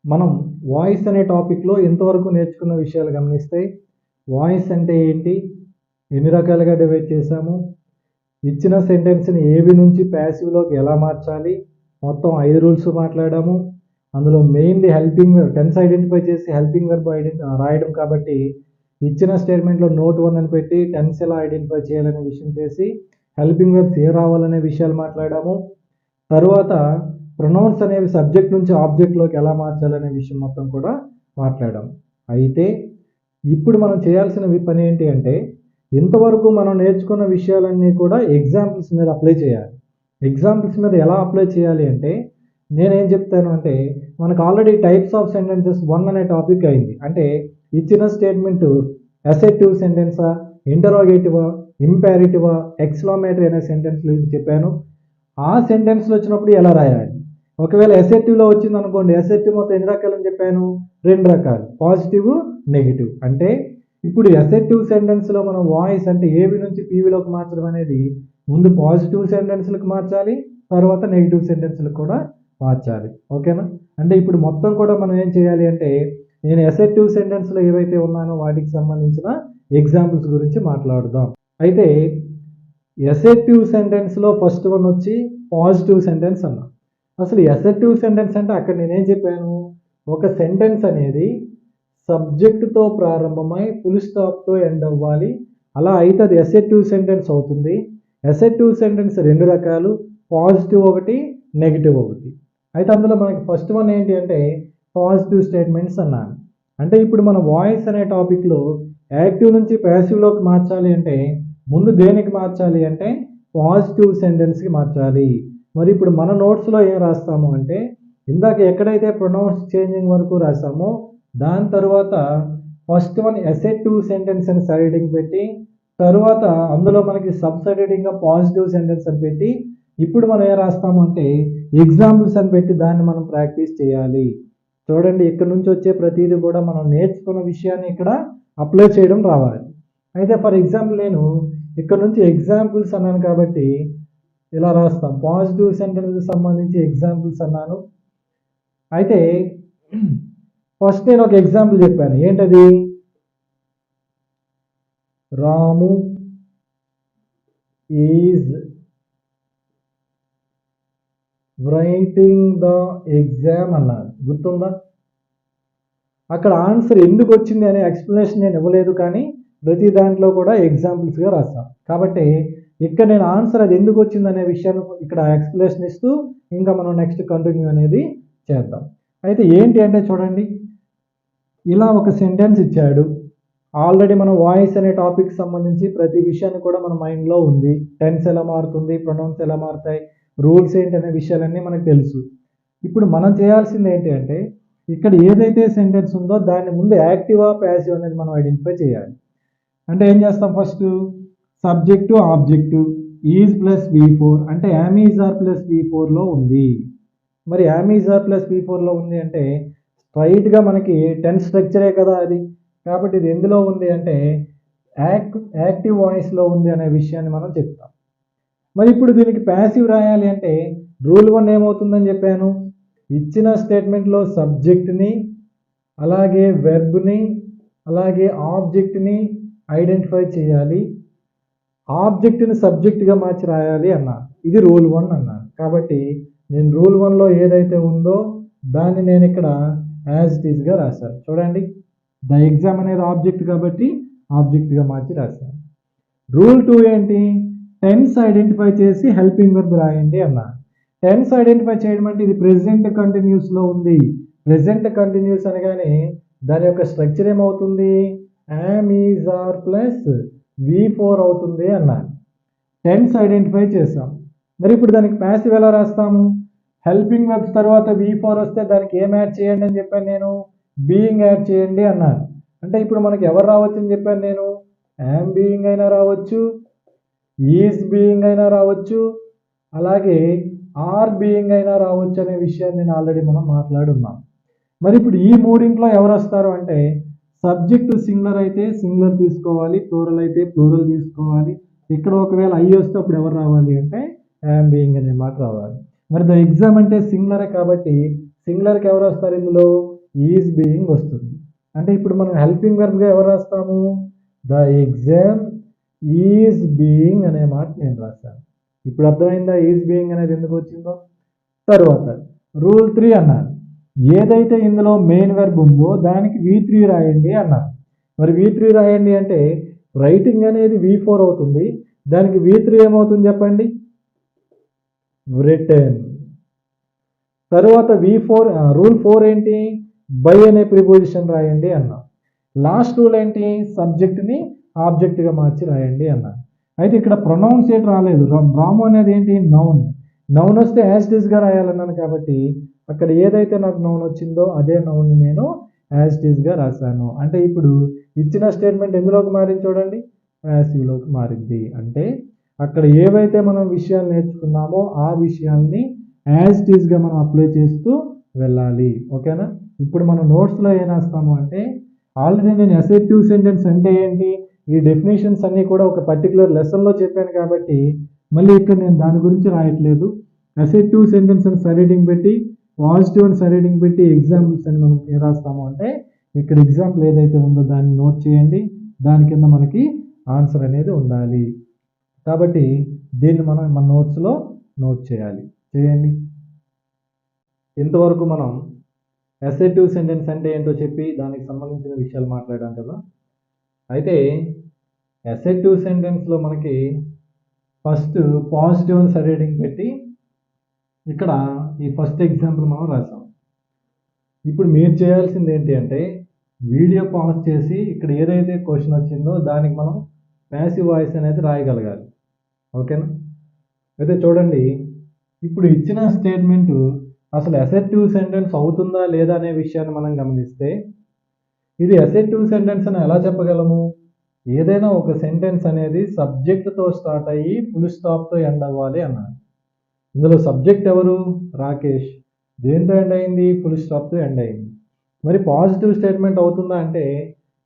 మనం వాయిస్ అనే టాపిక్లో ఎంతవరకు నేర్చుకున్న విషయాలు గమనిస్తే వాయిస్ అంటే ఏంటి, ఎన్ని రకాలుగా డివైడ్ చేశాము, ఇచ్చిన సెంటెన్స్ని ఏవి నుంచి ప్యాసివ్లోకి ఎలా మార్చాలి, మొత్తం 5 రూల్స్ మాట్లాడాము. అందులో మెయిన్లీ హెల్పింగ్ టెన్స్ ఐడెంటిఫై చేసి హెల్పింగ్ వర్బ్ రాయడం కాబట్టి ఇచ్చిన స్టేట్మెంట్లో నోట్ 1 అని పెట్టి టెన్స్ ఎలా ఐడెంటిఫై చేయాలనే విషయం చేసి హెల్పింగ్ వర్బ్స్ ఏ రావాలనే విషయాలు మాట్లాడాము. తరువాత ప్రొనౌన్స్ అనేవి సబ్జెక్ట్ నుంచి ఆబ్జెక్ట్లోకి ఎలా మార్చాలనే విషయం మొత్తం కూడా మాట్లాడాం. అయితే ఇప్పుడు మనం చేయాల్సిన పని ఏంటి అంటే ఇంతవరకు మనం నేర్చుకున్న విషయాలన్నీ కూడా ఎగ్జాంపుల్స్ మీద అప్లై చేయాలి. ఎగ్జాంపుల్స్ మీద ఎలా అప్లై చేయాలి అంటే నేనేం చెప్తాను అంటే మనకు ఆల్రెడీ టైప్స్ ఆఫ్ సెంటెన్సెస్ 1 అనే టాపిక్ అయింది. అంటే ఇచ్చిన స్టేట్మెంట్ అసెర్టివ్ సెంటెన్సా, ఇంటరోగేటివా, ఇంపారిటివా, ఎక్స్క్లమేటరీ అనే సెంటెన్స్లు చెప్పాను. ఆ సెంటెన్స్లో వచ్చినప్పుడు ఎలా రాయాలి, ఒకవేళ అసెర్టివ్లో వచ్చింది అనుకోండి, అసెర్టివ్ మొత్తం ఎన్ని రకాలని చెప్పాను, 2 రకాలు, పాజిటివ్ నెగిటివ్. అంటే ఇప్పుడు అసెర్టివ్ సెంటెన్స్లో మనం వాయిస్ అంటే ఏవి నుంచి పీవీలోకి మార్చడం అనేది ముందు పాజిటివ్ సెంటెన్స్లకు మార్చాలి, తర్వాత నెగిటివ్ సెంటెన్స్లకు కూడా మార్చాలి. ఓకేనా? అంటే ఇప్పుడు మొత్తం కూడా మనం ఏం చేయాలి అంటే నేను అసెర్టివ్ సెంటెన్స్లో ఏవైతే ఉన్నానో వాటికి సంబంధించిన ఎగ్జాంపుల్స్ గురించి మాట్లాడుదాం. అయితే అసెర్టివ్ సెంటెన్స్లో ఫస్ట్ వన్ వచ్చి పాజిటివ్ సెంటెన్స్ అన్నా. అసలు అసెర్టివ్ సెంటెన్స్ అంటే అక్కడ నేనేం చెప్పాను, ఒక సెంటెన్స్ అనేది సబ్జెక్టుతో ప్రారంభమై ఫుల్ స్టాప్తో ఎండ్ అవ్వాలి. అలా అయితే అది అసెర్టివ్ సెంటెన్స్ అవుతుంది. అసెర్టివ్ సెంటెన్స్ 2 రకాలు, పాజిటివ్ ఒకటి, నెగిటివ్ ఒకటి. అయితే అందులో మనకి ఫస్ట్ వన్ ఏంటి అంటే పాజిటివ్ స్టేట్మెంట్స్ అన్నాను. అంటే ఇప్పుడు మన వాయిస్ అనే టాపిక్లో యాక్టివ్ నుంచి ప్యాసివ్లోకి మార్చాలి అంటే ముందు దేనికి మార్చాలి అంటే పాజిటివ్ సెంటెన్స్కి మార్చాలి. మరి ఇప్పుడు మన నోట్స్లో ఏం రాస్తాము అంటే ఇందాక ఎక్కడైతే ప్రొనౌన్స్ చేంజింగ్ వరకు రాసామో దాని తర్వాత ఫస్ట్ వన్ అసెర్టివ్ సెంటెన్స్ అని సైడింగ్ పెట్టి తర్వాత అందులో మనకి సబ్సైడింగ్గా పాజిటివ్ సెంటెన్స్ అని పెట్టి ఇప్పుడు మనం ఏం రాస్తాము అంటే ఎగ్జాంపుల్స్ అని పెట్టి దాన్ని మనం ప్రాక్టీస్ చేయాలి. చూడండి, ఇక్కడ నుంచి వచ్చే ప్రతిదీ కూడా మనం నేర్చుకున్న విషయాన్ని ఇక్కడ అప్లై చేయడం రావాలి. అయితే ఫర్ ఎగ్జాంపుల్ నేను ఇక్కడ నుంచి ఎగ్జాంపుల్స్ అన్నాను కాబట్టి ఇలా రాస్తాం, పాజిటివ్ సెంటెన్స్కి సంబంధించి ఎగ్జాంపుల్స్ అన్నాను. అయితే ఫస్ట్ నేను ఒక ఎగ్జాంపుల్ చెప్పాను, ఏంటది, రాము ఈజ్ రైటింగ్ ద ఎగ్జామ్ అన్నాను. గుర్తుందా? అక్కడ ఆన్సర్ ఎందుకు వచ్చింది అనే ఎక్స్ప్లెనేషన్ నేను ఇవ్వలేదు, కానీ ప్రతి దాంట్లో కూడా ఎగ్జాంపుల్స్గా రాస్తాం. కాబట్టి ఇక్కడ నేను ఆన్సర్ అది ఎందుకు వచ్చింది అనే విషయాన్ని ఇక్కడ ఎక్స్ప్లెనేషన్ ఇస్తూ ఇంకా మనం నెక్స్ట్ కంటిన్యూ అనేది చేద్దాం. అయితే ఏంటి అంటే చూడండి, ఇలా ఒక సెంటెన్స్ ఇచ్చాడు. ఆల్రెడీ మనం వాయిస్ అనే టాపిక్ సంబంధించి ప్రతి విషయాన్ని కూడా మన మైండ్లో ఉంది. టెన్స్ ఎలా మారుతుంది, ప్రొనౌన్స్ ఎలా మారుతాయి, రూల్స్ ఏంటి అనే విషయాలన్నీ మనకు తెలుసు. ఇప్పుడు మనం చేయాల్సింది ఏంటి అంటే ఇక్కడ ఏదైతే సెంటెన్స్ ఉందో దాన్ని ముందు యాక్టివా ప్యాసివ్ అనేది మనం ఐడెంటిఫై చేయాలి. అంటే ఏం చేస్తాం, first subject object is plus V4 అంటే యామ్ ఈజ్ ఆర్ ప్లస్ V4లో ఉంది. మరి యామ్ ఈజ్ ఆర్ ప్లస్ V4లో ఉంది అంటే స్ట్రైట్గా మనకి టెన్స్ స్ట్రక్చరే కదా అది. కాబట్టి ఇది ఎందులో ఉంది అంటే యాక్టివ్ వాయిస్లో ఉంది అనే విషయాన్ని మనం చెప్తాం. మరి ఇప్పుడు దీనికి ప్యాసివ్ రాయాలి అంటే రూల్ 1 ఏమవుతుందని చెప్పాను, ఇచ్చిన స్టేట్మెంట్లో సబ్జెక్ట్ని అలాగే వెర్బ్ని అలాగే ఆబ్జెక్ట్ని ఐడెంటిఫై చేయాలి, ఆబ్జెక్ట్ని సబ్జెక్ట్గా మార్చి రాయాలి అన్నాను. ఇది రూల్ 1 అన్నాను. కాబట్టి నేను రూల్ 1లో ఏదైతే ఉందో దాన్ని నేను ఇక్కడ యాజ్ ఇట్ ఈస్గా రాశాను. చూడండి, ద ఎగ్జామ్ అనేది ఆబ్జెక్ట్ కాబట్టి ఆబ్జెక్ట్గా మార్చి రాశాను. రూల్ 2 ఏంటి, టెన్స్ ఐడెంటిఫై చేసి హెల్పింగ్ వర్బ్ రాయండి అన్నాను. టెన్స్ ఐడెంటిఫై చేయడం అంటే ఇది ప్రెజెంట్ కంటిన్యూస్లో ఉంది. ప్రెజెంట్ కంటిన్యూస్ అనగానే దాని యొక్క స్ట్రక్చర్ ఏమవుతుంది, yam is are plus V4 అవుతుంది అన్నాను. టెన్స్ ఐడెంటిఫై చేసాం. మరి ఇప్పుడు దానికి ప్యాసివ్ ఎలా రాస్తాము, హెల్పింగ్ వర్బ్స్ తర్వాత V4 వస్తే దానికి ఏం యాడ్ చేయండి అని చెప్పాను నేను, బీయింగ్ యాడ్ చేయండి అన్నాను. అంటే ఇప్పుడు మనకి ఎవరు రావచ్చు అని చెప్పాను నేను, యామ్ బీయింగ్ అయినా రావచ్చు, ఈజ్ బీయింగ్ అయినా రావచ్చు, అలాగే ఆర్ బీయింగ్ అయినా రావచ్చు అనే విషయాన్ని నేను ఆల్రెడీ మనం మాట్లాడున్నాం. మరి ఇప్పుడు ఈ మూడింట్లో ఎవరు వస్తారు అంటే సబ్జెక్టు సింగులర్ అయితే సింగులర్ తీసుకోవాలి, ప్లూరల్ అయితే ప్లూరల్ తీసుకోవాలి. ఇక్కడ ఒకవేళ ఐ వస్తే అప్పుడు ఎవరు రావాలి అంటే యామ్ బీయింగ్ అనే మాట రావాలి. మరి ద ఎగ్జామ్ అంటే సింగులరే కాబట్టి సింగులర్కి ఎవరు వస్తారు ఇందులో, ఈజ్ బీయింగ్ వస్తుంది. అంటే ఇప్పుడు మనం హెల్పింగ్ వర్బ్గా ఎవరు రాస్తాము? ద ఎగ్జామ్ ఈజ్ బీయింగ్ అనే మాట నేను రాశాను. ఇప్పుడు అర్థమైందా ఈజ్ బీయింగ్ అనేది ఎందుకు వచ్చిందో? తర్వాత రూల్ 3 అన్నారు, ఏదైతే ఇందులో మెయిన్ వెర్బ్ ఉందో దానికి V3 రాయండి అన్నారు. మరి V3 రాయండి అంటే రైటింగ్ అనేది V4 అవుతుంది, దానికి V3 ఏమవుతుంది చెప్పండి? రిటర్న్. తర్వాత రూల్ 4 ఏంటి? బై అనే ప్రిపోజిషన్ రాయండి అన్నాం. లాస్ట్ రూల్ ఏంటి? సబ్జెక్ట్ని ఆబ్జెక్ట్గా మార్చి రాయండి అన్నాం. అయితే ఇక్కడ ప్రొనౌన్స్ ఏంటి రాలేదు, రాము అనేది ఏంటి? నౌన్. నౌన్ వస్తే యాజ్ ఇట్ ఈస్గా రాయాలన్నాను కాబట్టి అక్కడ ఏదైతే నాకు నౌన్ వచ్చిందో అదే నౌన్ నేను యాజ్ ఇట్ ఈస్గా రాశాను. అంటే ఇప్పుడు ఇచ్చిన స్టేట్మెంట్ ఎందులోకి మారింది చూడండి, ప్యాసివ్లోకి మారింది. అంటే అక్కడ ఏవైతే మనం విషయాలు నేర్చుకున్నామో ఆ విషయాల్ని యాజ్ ఇట్ ఈస్గా మనం అప్లై చేస్తూ వెళ్ళాలి. ఓకేనా? ఇప్పుడు మనం నోట్స్లో ఏం రాస్తాము అంటే, ఆల్రెడీ నేను అసెర్టివ్ సెంటెన్స్ అంటే ఏంటి, ఈ డెఫినేషన్స్ అన్నీ కూడా ఒక పర్టికులర్ లెసన్లో చెప్పాను కాబట్టి మళ్ళీ ఇక్కడ నేను దాని గురించి రాయట్లేదు. అసెర్టివ్ సెంటెన్స్ అని సరైడింగ్ పెట్టి, పాజిటివ్ అని సరైడింగ్ పెట్టి ఎగ్జాంపుల్స్ అని మనం ఏం రాస్తాము అంటే, ఇక్కడ ఎగ్జాంపుల్ ఏదైతే ఉందో దాన్ని నోట్ చేయండి, దాని కింద మనకి ఆన్సర్ అనేది ఉండాలి. కాబట్టి దీన్ని మనం మన నోట్స్లో నోట్ చేయాలి. చేయండి. ఇంతవరకు మనం అసెర్టివ్ సెంటెన్స్ అంటే ఏంటో చెప్పి దానికి సంబంధించిన విషయాలు మాట్లాడాం కదా. అయితే అసెర్టివ్ సెంటెన్స్లో మనకి ఫస్ట్ పాజిటివ్ అని సరైడింగ్ పెట్టి ఇక్కడ ఈ ఫస్ట్ ఎగ్జాంపుల్ మనం రాసాం. ఇప్పుడు మీరు చేయాల్సింది ఏంటి అంటే, వీడియో పాజ్ చేసి ఇక్కడ ఏదైతే క్వశ్చన్ వచ్చిందో దానికి మనం ప్యాసివ్ వాయిస్ అనేది రాయగలగాలి. ఓకేనా? అయితే చూడండి, ఇప్పుడు ఇచ్చిన స్టేట్మెంట్ అసలు అసెర్టివ్ సెంటెన్స్ అవుతుందా లేదా అనే విషయాన్ని మనం గమనిస్తే, ఇది అసెర్టివ్ సెంటెన్స్ అని ఎలా చెప్పగలము? ఏదైనా ఒక సెంటెన్స్ అనేది సబ్జెక్ట్తో స్టార్ట్ అయ్యి ఫుల్ స్టాప్తో ఎండ్ అవ్వాలి అన్నారు. ఇందులో సబ్జెక్ట్ ఎవరు? రాకేష్. దేంతో ఎండ్ అయింది? ఫుల్ స్టాప్తో ఎండ్ అయింది. మరి పాజిటివ్ స్టేట్మెంట్ అవుతుందా అంటే,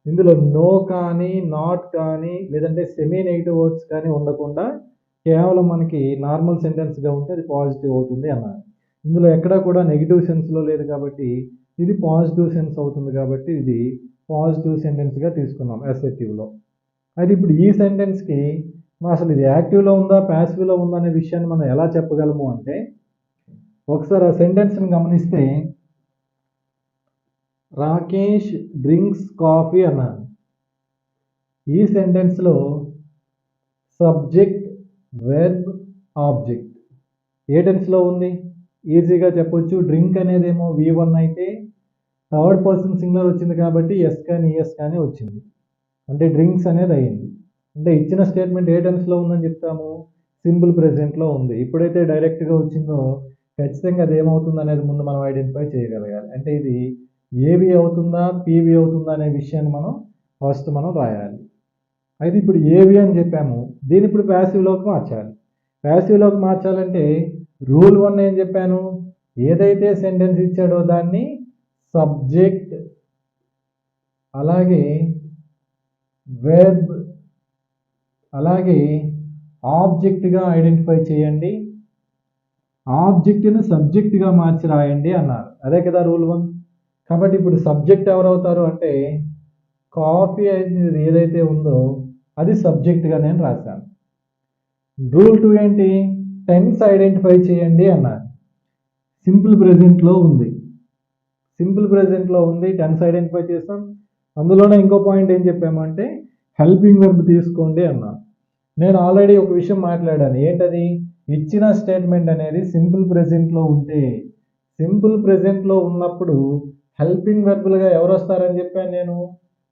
ఇందులో నో కానీ, నాట్ కానీ, లేదంటే సెమీ నెగిటివ్ వర్డ్స్ కానీ ఉండకుండా కేవలం మనకి నార్మల్ సెంటెన్స్గా ఉంటే అది పాజిటివ్ అవుతుంది అన్నారు. ఇందులో ఎక్కడా కూడా నెగిటివ్ సెన్స్లో లేదు కాబట్టి ఇది పాజిటివ్ సెన్స్ అవుతుంది, కాబట్టి ఇది పాజిటివ్ సెంటెన్స్గా తీసుకున్నాం అసెర్టివ్లో. అయితే ఇప్పుడు ఈ సెంటెన్స్కి అసలు ఇది యాక్టివ్లో ఉందా ప్యాసివ్లో ఉందా అనే విషయాన్ని మనం ఎలా చెప్పగలము అంటే, ఒకసారి ఆ సెంటెన్స్ని గమనిస్తే, రాకేష్ డ్రింక్స్ కాఫీ అన్నాను. ఈ సెంటెన్స్లో సబ్జెక్ట్, వెర్బ్, ఆబ్జెక్ట్ ఏ టెన్స్లో ఉంది? ఈజీగా చెప్పొచ్చు. డ్రింక్ అనేదేమో V1 అయితే థర్డ్ పర్సన్ సింగులర్ వచ్చింది కాబట్టి ఎస్ కానీ ఈఎస్ కానీ వచ్చింది, అంటే డ్రింక్స్ అనేది అయ్యింది. అంటే ఇచ్చిన స్టేట్మెంట్ ఏ టెన్స్లో ఉందని చెప్తాము? సింపుల్ ప్రెజెంట్లో ఉంది. ఎప్పుడైతే డైరెక్ట్గా వచ్చిందో ఖచ్చితంగా అది ఏమవుతుంది అనేది ముందు మనం ఐడెంటిఫై చేయగలగాలి. అంటే ఇది ఏవి అవుతుందా పీవి అవుతుందా అనే విషయాన్ని ఫస్ట్ మనం రాయాలి. అయితే ఇప్పుడు ఏవి అని చెప్పాము, దీన్ని ఇప్పుడు ప్యాసివ్లోకి మార్చాలి. ప్యాసివ్లోకి మార్చాలంటే రూల్ 1 ఏం చెప్పాను? ఏదైతే సెంటెన్స్ ఇచ్చాడో దాన్ని సబ్జెక్ట్, అలాగే వెర్బ్, అలాగే ఆబ్జెక్ట్గా ఐడెంటిఫై చేయండి, ఆబ్జెక్ట్ని సబ్జెక్ట్గా మార్చి రాయండి అన్నారు. అదే కదా రూల్ 1. కాబట్టి ఇప్పుడు సబ్జెక్ట్ ఎవరవుతారు అంటే, కాఫీ అనేది ఏదైతే ఉందో అది సబ్జెక్ట్గా నేను రాశాను. రూల్ 2 ఏంటి? టెన్స్ ఐడెంటిఫై చేయండి అన్నారు. సింపుల్ ప్రెజెంట్లో ఉంది, సింపుల్ ప్రెజెంట్లో ఉంది, టెన్స్ ఐడెంటిఫై చేస్తాం. అందులోనే ఇంకో పాయింట్ ఏం చెప్పామంటే హెల్పింగ్ వెర్బ్ తీసుకోండి అన్నా. నేను ఆల్రెడీ ఒక విషయం మాట్లాడాను, ఏంటది? ఇచ్చిన స్టేట్మెంట్ అనేది సింపుల్ ప్రెజెంట్లో ఉంటే, సింపుల్ ప్రెజెంట్లో ఉన్నప్పుడు హెల్పింగ్ వెర్బులుగా ఎవరు వస్తారని చెప్పాను నేను?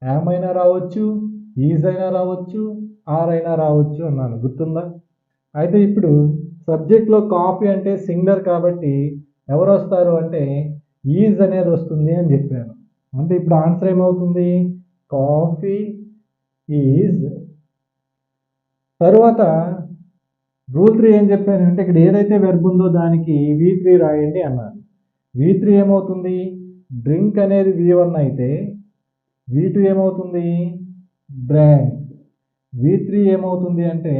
యామ్ అయినా రావచ్చు, ఈజ్ అయినా రావచ్చు, ఆర్ అయినా రావచ్చు అన్నాను, గుర్తుందా? అయితే ఇప్పుడు సబ్జెక్ట్లో కాఫీ అంటే సింగులర్ కాబట్టి ఎవరు వస్తారు అంటే ఈజ్ అనేది వస్తుంది అని చెప్పాను. అంటే ఇప్పుడు ఆన్సర్ ఏమవుతుంది? Coffee is. తర్వాత రూల్ 3 ఏం చెప్పాను అంటే, ఇక్కడ ఏదైతే వెర్బ్ ఉందో దానికి V3 రాయండి అన్నాను. V3 ఏమవుతుంది? డ్రింక్ అనేది V1 అయితే V2 ఏమవుతుంది? డ్రాంక్. V3 ఏమవుతుంది అంటే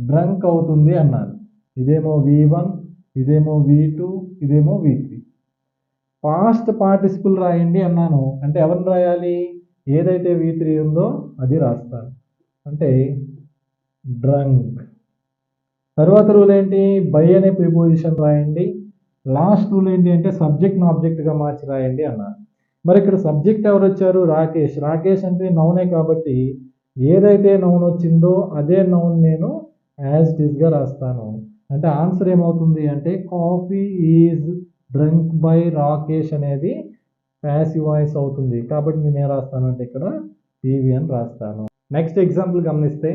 డ్రంక్ అవుతుంది అన్నాను. ఇదేమో V1, ఇదేమో V2, ఇదేమో V3. పాస్ట్ పార్టిసిపుల్ రాయండి అన్నాను, అంటే ఎవరిని రాయాలి? ఏదైతే V3 ఉందో అది రాస్తాను, అంటే డ్రంక్. తర్వాత రూల్ ఏంటి? బై అనే ప్రిపోజిషన్ రాయండి. లాస్ట్ రూల్ ఏంటి అంటే సబ్జెక్ట్ని ఆబ్జెక్ట్గా మార్చి రాయండి అన్నారు. మరి ఇక్కడ సబ్జెక్ట్ ఎవరు వచ్చారు? రాకేష్. రాకేష్ అంటే నౌనే కాబట్టి ఏదైతే నౌన్ వచ్చిందో అదే నౌన్ నేను యాజ్ ఇట్ ఈస్గా రాస్తాను. అంటే ఆన్సర్ ఏమవుతుంది అంటే coffee is drunk by Rakesh అనేది ప్యాసివ్ వాయిస్ అవుతుంది. కాబట్టి నేను ఏం రాస్తాను అంటే ఇక్కడ టీవీ అని రాస్తాను. నెక్స్ట్ ఎగ్జాంపుల్ గమనిస్తే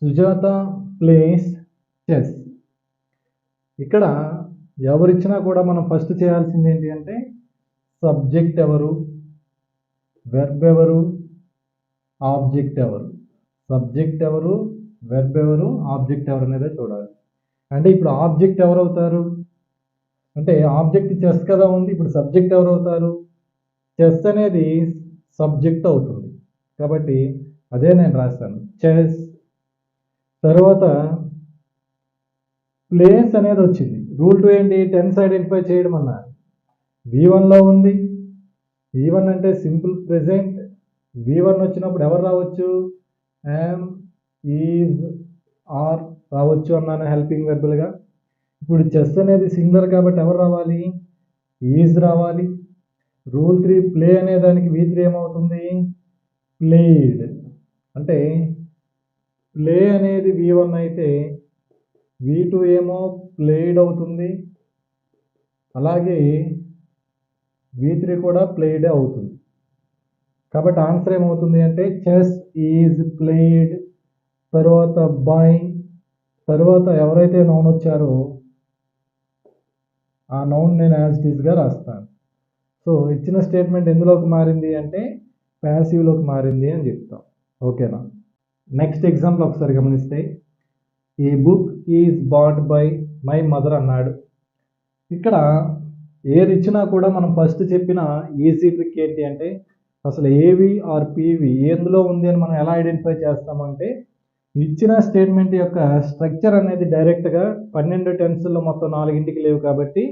సుజాత ప్లేస్ చెస్. ఇక్కడ ఎవరిచ్చినా కూడా మనం ఫస్ట్ చేయాల్సింది ఏంటి అంటే సబ్జెక్ట్ ఎవరు, వెర్బ్ ఎవరు, ఆబ్జెక్ట్ ఎవరు. సబ్జెక్ట్ ఎవరు, వెర్బ్ ఎవరు, ఆబ్జెక్ట్ ఎవరు అనేది చూడాలి. అంటే ఇప్పుడు ఆబ్జెక్ట్ ఎవరు అవుతారు అంటే ఆబ్జెక్ట్ చెస్ కదా ఉంది, ఇప్పుడు సబ్జెక్ట్ ఎవరు అవుతారు? చెస్ అనేది సబ్జెక్ట్ అవుతుంది కాబట్టి అదే నేను రాస్తాను చెస్. తర్వాత ప్లేస్ అనేది వచ్చింది. రూల్ 2 ఏంటి? టెన్స్ ఐడెంటిఫై చేయడం అన్నారు. V1లో ఉంది. V1 అంటే సింపుల్ ప్రెజెంట్. V1 వచ్చినప్పుడు ఎవరు రావచ్చు? యామ్, ఈజ్, ఆర్ రావచ్చు అన్నాను హెల్పింగ్ వెర్బులుగా. ఇప్పుడు చెస్ అనేది సింగులర్ కాబట్టి ఎవరు రావాలి? ఈజ్ రావాలి. రూల్ 3 ప్లే అనే దానికి V3 ఏమవుతుంది? ప్లేడ్. అంటే ప్లే అనేది V1 అయితే V2 ఏమో ప్లేడ్ అవుతుంది, అలాగే V3 కూడా ప్లేడ్ అవుతుంది. కాబట్టి ఆన్సర్ ఏమవుతుంది అంటే చెస్ ఈజ్ ప్లేడ్, తర్వాత బై, తర్వాత ఎవరైతే నౌన్ వచ్చారో ఆ నౌన్ నేను యాజ్ ఇట్ ఈస్గా రాస్తాను. సో ఇచ్చిన స్టేట్మెంట్ ఎందులోకి మారింది అంటే ప్యాసివ్లోకి మారింది అని చెప్తాం. ఓకేనా? నెక్స్ట్ ఎగ్జాంపుల్ ఒకసారి గమనిస్తే a book is bought by my mother అన్నాడు. ఇక్కడ ఏది ఇచ్చినా కూడా మనం ఫస్ట్ చెప్పిన ఈజీ ట్రిక్ ఏంటి అంటే అసలు ఏవి ఆర్ పీవి ఎందులో ఉంది అని మనం ఎలా ఐడెంటిఫై చేస్తామంటే ఇచ్చిన స్టేట్మెంట్ యొక్క స్ట్రక్చర్ అనేది డైరెక్ట్గా 12 టెన్సుల్లో మొత్తం 4కి లేవు కాబట్టి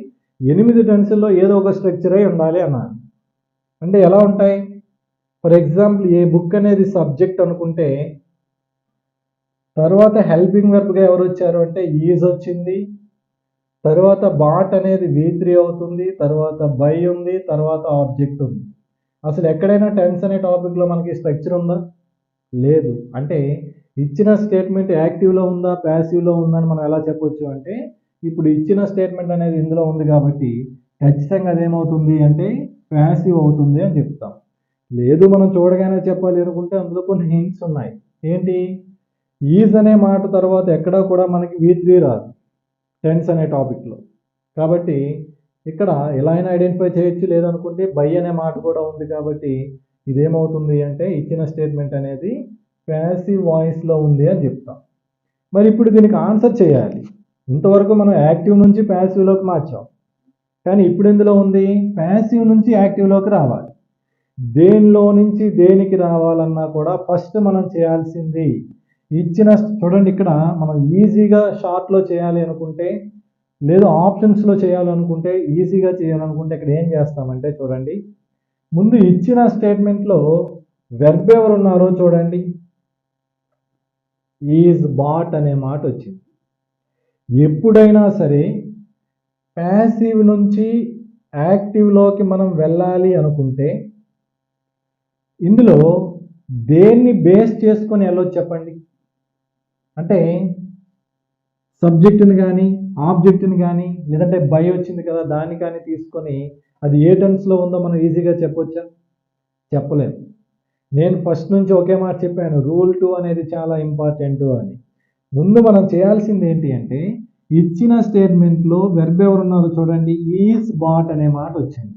8 టెన్సుల్లో ఏదో ఒక స్ట్రక్చర్ అయి ఉండాలి అన్నాను. అంటే ఎలా ఉంటాయి? ఫర్ ఎగ్జాంపుల్ ఏ బుక్ అనేది సబ్జెక్ట్ అనుకుంటే తర్వాత హెల్పింగ్ వెర్బ్గా ఎవరు వచ్చారు అంటే ఈజ్ వచ్చింది, తర్వాత బాట్ అనేది V3 అవుతుంది, తర్వాత బై ఉంది, తర్వాత ఆబ్జెక్ట్ ఉంది. అసలు ఎక్కడైనా టెన్స్ అనే టాపిక్లో మనకి స్ట్రక్చర్ ఉందా? లేదు. అంటే ఇచ్చిన స్టేట్మెంట్ యాక్టివ్లో ఉందా, ప్యాసివ్లో ఉందా అని మనం ఎలా చెప్పొచ్చు అంటే ఇప్పుడు ఇచ్చిన స్టేట్మెంట్ అనేది ఇందులో ఉంది కాబట్టి ఖచ్చితంగా అదేమవుతుంది అంటే ప్యాసివ్ అవుతుంది అని చెప్తాం. లేదు మనం చూడగానే చెప్పాలి అనుకుంటే అందులో కొన్ని హింట్స్ ఉన్నాయి. ఏంటి? ఈజ్ అనే మాట తర్వాత ఎక్కడా కూడా మనకి V3 రాదు టెన్స్ అనే టాపిక్లో. కాబట్టి ఇక్కడ ఎలా అయినా ఐడెంటిఫై చేయొచ్చు, లేదనుకుంటే బై అనే మాట కూడా ఉంది కాబట్టి ఇదేమవుతుంది అంటే ఇచ్చిన స్టేట్మెంట్ అనేది ప్యాసివ్ వాయిస్లో ఉంది అని చెప్తాం. మరి ఇప్పుడు దీనికి ఆన్సర్ చేయాలి. ఇంతవరకు మనం యాక్టివ్ నుంచి ప్యాసివ్లోకి మార్చాం, కానీ ఇప్పుడు ఎందులో ఉంది? ప్యాసివ్ నుంచి యాక్టివ్లోకి రావాలి. దేనిలో నుంచి దేనికి రావాలన్నా కూడా ఫస్ట్ మనం చేయాల్సింది ఇచ్చిన చూడండి ఇక్కడ మనం ఈజీగా షార్ట్లో చేయాలి అనుకుంటే లేదు ఆప్షన్స్లో చేయాలనుకుంటే ఈజీగా చేయాలనుకుంటే ఇక్కడ ఏం చేస్తామంటే చూడండి ముందు ఇచ్చిన స్టేట్మెంట్లో వెర్బ్ ఎవరు ఉన్నారో చూడండి. ఈజ్ బాట్ అనే మాట వచ్చింది. ఎప్పుడైనా సరే ప్యాసివ్ నుంచి యాక్టివ్లోకి మనం వెళ్ళాలి అనుకుంటే ఇందులో దేన్ని బేస్ చేసుకొని వెళ్ళొచ్చు చెప్పండి? అంటే సబ్జెక్టుని కానీ ఆబ్జెక్టుని కానీ లేదంటే బై వచ్చింది కదా దాన్ని కానీ తీసుకొని అది ఏ టెన్స్లో ఉందో మనం ఈజీగా చెప్పొచ్చా? చెప్పలేము. నేను ఫస్ట్ నుంచి ఒకే మాట చెప్పాను, రూల్ 2 అనేది చాలా ఇంపార్టెంట్ అని. ముందు మనం చేయాల్సింది ఏంటి అంటే ఇచ్చిన స్టేట్మెంట్లో వెర్బ్ ఎవరు ఉన్నారో చూడండి. ఈజ్ బాట్ అనే మాట వచ్చింది.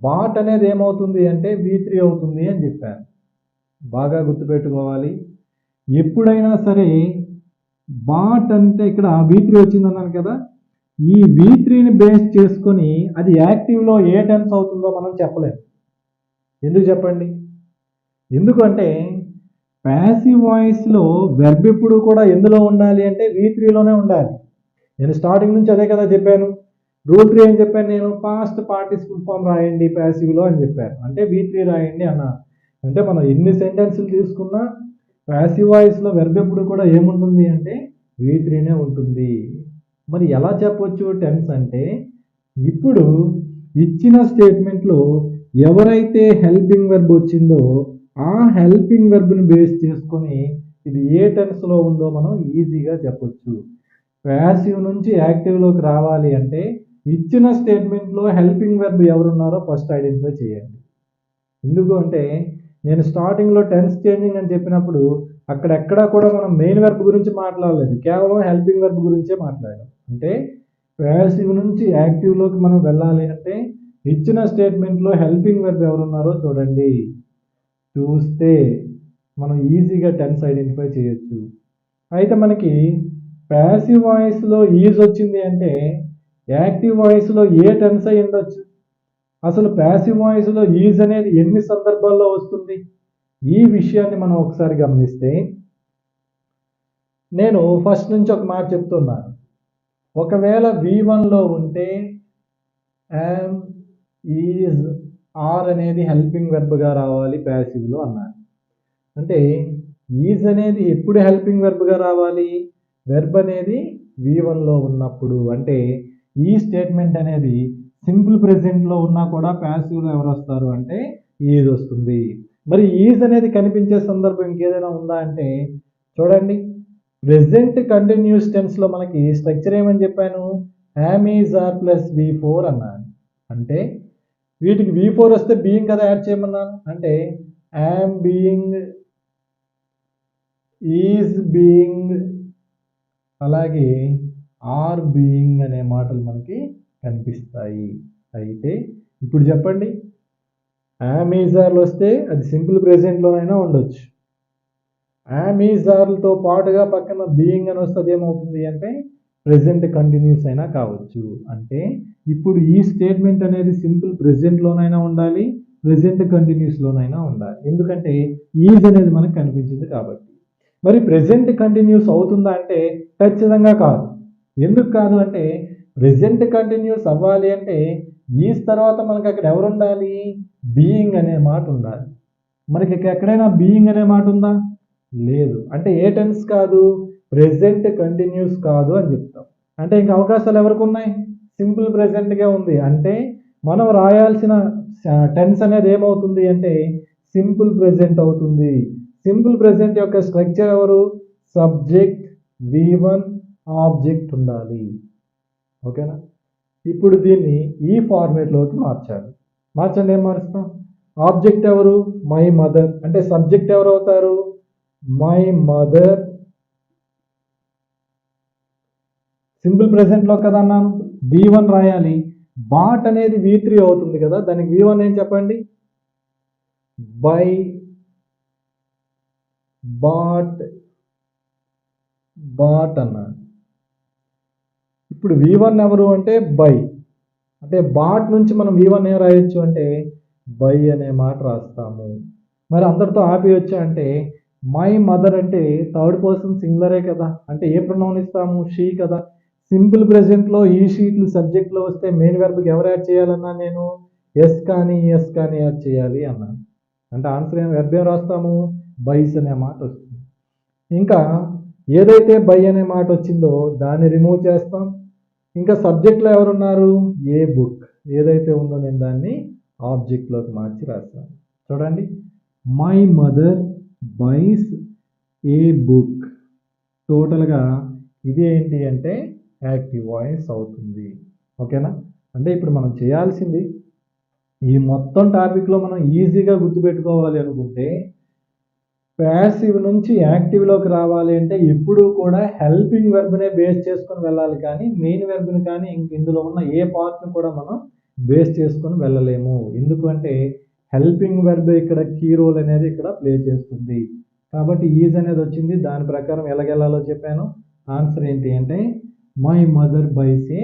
బాట్ అనేది ఏమవుతుంది అంటే V3 అవుతుంది అని చెప్పాను. బాగా గుర్తుపెట్టుకోవాలి. ఎప్పుడైనా సరే బాట్ అంటే ఇక్కడ V3 వచ్చింది అన్నాను కదా, ఈ V3ని బేస్ చేసుకొని అది యాక్టివ్లో ఏ టెన్స్ అవుతుందో మనం చెప్పలేము. ఎందుకు చెప్పండి? ఎందుకంటే ప్యాసివ్ వాయిస్లో వెర్బ్ ఎప్పుడు కూడా ఎందులో ఉండాలి అంటే V3లోనే ఉండాలి. నేను స్టార్టింగ్ నుంచి అదే కదా చెప్పాను. రూల్ 3 ఏం చెప్పాను నేను? పాస్ట్ పార్టిసిపల్ ఫామ్ రాయండి ప్యాసివ్లో అని చెప్పాను. అంటే V3 రాయండి అన్నాను. అంటే మనం ఎన్ని సెంటెన్సులు తీసుకున్నా ప్యాసివ్ వాయిస్లో వెర్బ్ ఎప్పుడు కూడా ఏముంటుంది అంటే V3నే ఉంటుంది. మరి ఎలా చెప్పొచ్చు టెన్స్ అంటే, ఇప్పుడు ఇచ్చిన స్టేట్మెంట్లో ఎవరైతే హెల్పింగ్ వెర్బ్ వచ్చిందో ఆ హెల్పింగ్ వెర్బ్ని బేస్ చేసుకొని ఇది ఏ టెన్స్లో ఉందో మనం ఈజీగా చెప్పొచ్చు. ప్యాసివ్ నుంచి యాక్టివ్లోకి రావాలి అంటే ఇచ్చిన స్టేట్మెంట్లో హెల్పింగ్ వెర్బ్ ఎవరున్నారో ఫస్ట్ ఐడెంటిఫై చేయండి. ఎందుకు అంటే నేను స్టార్టింగ్లో టెన్స్ చేంజింగ్ అని చెప్పినప్పుడు అక్కడెక్కడా కూడా మనం మెయిన్ వెర్బ్ గురించి మాట్లాడలేదు, కేవలం హెల్పింగ్ వెర్బ్ గురించే మాట్లాడాం. అంటే ప్యాసివ్ నుంచి యాక్టివ్లోకి మనం వెళ్ళాలి అంటే ఇచ్చిన స్టేట్మెంట్లో హెల్పింగ్ వెర్బ్ ఎవరున్నారో చూడండి. చూస్తే మనం ఈజీగా టెన్స్ ఐడెంటిఫై చేయొచ్చు. అయితే మనకి ప్యాసివ్ వాయిస్లో ఈజ్ వచ్చింది అంటే యాక్టివ్ వాయిస్లో ఏ టెన్స్ అయి ఉండొచ్చు? అసలు ప్యాసివ్ వాయిస్లో ఈజ్ అనేది ఎన్ని సందర్భాల్లో వస్తుంది? ఈ విషయాన్ని మనం ఒకసారి గమనిస్తే నేను ఫస్ట్ నుంచి ఒక మాట చెప్తున్నాను. ఒకవేళ V1లో ఉంటే యామ్, ఈజ్, ఆర్ అనేది హెల్పింగ్ వెర్బ్గా రావాలి ప్యాసివ్లో అన్నాను. అంటే ఈజ్ అనేది ఎప్పుడు హెల్పింగ్ వెర్బ్గా రావాలి? వెర్బ్ అనేది V1లో ఉన్నప్పుడు. అంటే ఈ స్టేట్మెంట్ అనేది సింపుల్ ప్రెజెంట్లో ఉన్నా కూడా ప్యాసివ్లో ఎవరు వస్తారు అంటే ఈజ్ వస్తుంది. మరి ఈజ్ అనేది కనిపించే సందర్భం ఇంకేదైనా ఉందా అంటే చూడండి, ప్రెజెంట్ కంటిన్యూస్ టెన్స్లో మనకి స్ట్రక్చర్ ఏమని చెప్పాను? Yam, is, are plus V4 అన్నాను. అంటే వీటికి V4 వస్తే బీయింగ్ కదా యాడ్ చేయమన్నాను. అంటే యామ్ బీయింగ్, ఈజ్ బీయింగ్, అలాగే ఆర్ బీయింగ్ అనే మాటలు మనకి కనిపిస్తాయి. అయితే ఇప్పుడు చెప్పండి, యామ్, ఈజ్, ఆర్లు వస్తే అది సింపుల్ ప్రెజెంట్లోనైనా ఉండొచ్చు. యామ్, ఈజ్, ఆర్లతో పాటుగా పక్కన బీయింగ్ అని వస్తుంది, ఏమవుతుంది అంటే ప్రెజెంట్ కంటిన్యూస్ అయినా కావచ్చు. అంటే ఇప్పుడు ఈ స్టేట్మెంట్ అనేది సింపుల్ ప్రెజెంట్లోనైనా ఉండాలి, ప్రెజెంట్ కంటిన్యూస్లోనైనా ఉండాలి. ఎందుకంటే ఈజ్ అనేది మనకు కనిపించింది కాబట్టి. మరి ప్రెజెంట్ కంటిన్యూస్ అవుతుందా అంటే ఖచ్చితంగా కాదు. ఎందుకు కాదు అంటే ప్రెజెంట్ కంటిన్యూస్ అవ్వాలి అంటే ఈజ్ తర్వాత మనకి అక్కడ ఎవరు ఉండాలి? బీయింగ్ అనే మాట ఉండాలి. మనకి ఎక్కడైనా బీయింగ్ అనే మాట ఉందా? లేదు. అంటే ఏ టెన్స్ కాదు? ప్రెజెంట్ కంటిన్యూస్ కాదు అని చెప్తాం. అంటే ఇంక అవకాశాలు ఎవరికి ఉన్నాయి? సింపుల్ ప్రెజెంట్గా ఉంది. అంటే మనం రాయాల్సిన టెన్స్ అనేది ఏమవుతుంది అంటే సింపుల్ ప్రెజెంట్ అవుతుంది. సింపుల్ ప్రెజెంట్ యొక్క స్ట్రక్చర్ ఎవరు? సబ్జెక్ట్, V1, ఆబ్జెక్ట్ ఉండాలి. ఓకేనా? ఇప్పుడు దీన్ని ఈ ఫార్మేట్లోకి మార్చాలి. మార్చండి, ఏం మారుస్తాం? ఆబ్జెక్ట్ ఎవరు? My mother. అంటే సబ్జెక్ట్ ఎవరు అవుతారు? My mother. సింపుల్ ప్రెజెంట్లో కదా అన్నాను, V1 రాయాలి. బాట్ అనేది V3 అవుతుంది కదా, దానికి V1 ఏం చెప్పండి? బై, బాట్, బాట్ అన్నాను. ఇప్పుడు V1 ఎవరు అంటే బై. అంటే బాట్ నుంచి మనం V1 ఏం రాయొచ్చు అంటే బై అనే మాట రాస్తాము. మరి అందరితో ఆపేయొచ్చా అంటే మై మదర్ అంటే థర్డ్ పర్సన్ సింగులరే కదా, అంటే ఏ ప్రొనౌన్ ఇస్తాము? షీ కదా. సింపుల్ ప్రెజెంట్లో ఈ షీట్లు సబ్జెక్ట్లో వస్తే మెయిన్ వెర్బ్కి ఎవరు యాడ్ చేయాలన్నా నేను ఎస్ కానీ ఎస్ కానీ యాడ్ చేయాలి అన్నాను. అంటే ఆన్సర్ ఏం వెర్బ్ ఏం రాస్తాము? బైస్ అనే మాట వస్తుంది. ఇంకా ఏదైతే బై అనే మాట వచ్చిందో దాన్ని రిమూవ్ చేస్తాం. ఇంకా సబ్జెక్ట్లో ఎవరున్నారు? A book. ఏదైతే ఉందో నేను దాన్ని ఆబ్జెక్ట్లోకి మార్చి రాస్తాను. చూడండి, my mother buys a book. టోటల్గా ఇది ఏంటి అంటే యాక్టివ్ వాయిస్ అవుతుంది. ఓకేనా? అంటే ఇప్పుడు మనం చేయాల్సింది ఈ మొత్తం టాపిక్లో మనం ఈజీగా గుర్తుపెట్టుకోవాలి అనుకుంటే ప్యాసివ్ నుంచి యాక్టివ్లోకి రావాలి అంటే ఎప్పుడూ కూడా హెల్పింగ్ వెర్బ్నే బేస్ చేసుకొని వెళ్ళాలి, కానీ మెయిన్ వెర్బ్ని కానీ ఇందులో ఉన్న ఏ పార్ట్ని కూడా మనం బేస్ చేసుకొని వెళ్ళలేము. ఎందుకంటే హెల్పింగ్ వెర్బ్ ఇక్కడ కీ రోల్ అనేది ఇక్కడ ప్లే చేస్తుంది. కాబట్టి ఈజ్ అనేది వచ్చింది, దాని ప్రకారం ఎలాగెళ్ళాలో చెప్పాను. ఆన్సర్ ఏంటి అంటే my mother buys a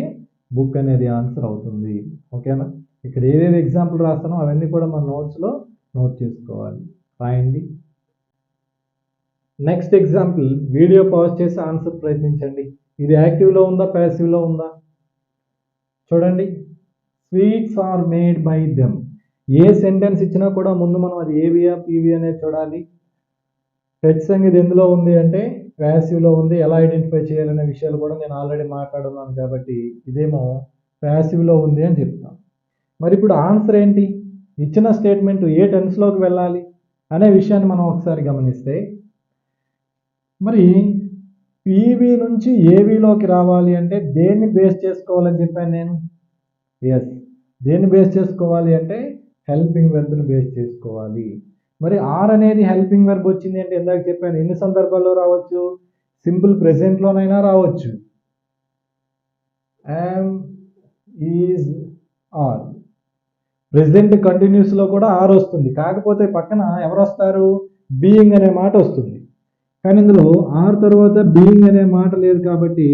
book అనేది ఆన్సర్ అవుతుంది. ఓకేనా? ఇక్కడ ఏవేవి ఎగ్జాంపుల్ రాస్తానో అవన్నీ కూడా మన నోట్స్లో నోట్ చేసుకోవాలి. రాయండి. నెక్స్ట్ ఎగ్జాంపుల్ వీడియో పాజ్ చేసి ఆన్సర్ ప్రయత్నించండి. ఇది యాక్టివ్లో ఉందా, ప్యాసివ్లో ఉందా? చూడండి, sweets are made by them. A sentence ఇచ్చినా కూడా ముందు మనం అది ఏవియా పీవి అనేది చూడాలి. ఖచ్చితంగా ఇది ఎందులో ఉంది అంటే ప్యాసివ్లో ఉంది. ఎలా ఐడెంటిఫై చేయాలనే విషయాలు కూడా నేను ఆల్రెడీ మాట్లాడున్నాను కాబట్టి ఇదేమో ప్యాసివ్లో ఉంది అని చెప్తాం. మరి ఇప్పుడు ఆన్సర్ ఏంటి? ఇచ్చిన స్టేట్మెంట్ ఏ టెన్స్లోకి వెళ్ళాలి అనే విషయాన్ని మనం ఒకసారి గమనిస్తే, మరి పీవీ నుంచి ఏవీలోకి రావాలి అంటే దేన్ని బేస్ చేసుకోవాలని చెప్పాను నేను? ఎస్, దేన్ని బేస్ చేసుకోవాలి అంటే హెల్పింగ్ వెర్బ్ని బేస్ చేసుకోవాలి. మరి ఆర్ అనేది హెల్పింగ్ వెర్బ్ వచ్చింది అంటే ఇందాక చెప్పాను ఎన్ని సందర్భాల్లో రావచ్చు? సింపుల్ ప్రెజెంట్లోనైనా రావచ్చు. Am, is, are. ప్రెజెంట్ కంటిన్యూస్లో కూడా ఆర్ వస్తుంది, కాకపోతే పక్కన ఎవరు వస్తారు? బీయింగ్ అనే మాట వస్తుంది. కానీ ఇందులో ఆర్ తర్వాత బీయింగ్ అనే మాట లేదు కాబట్టి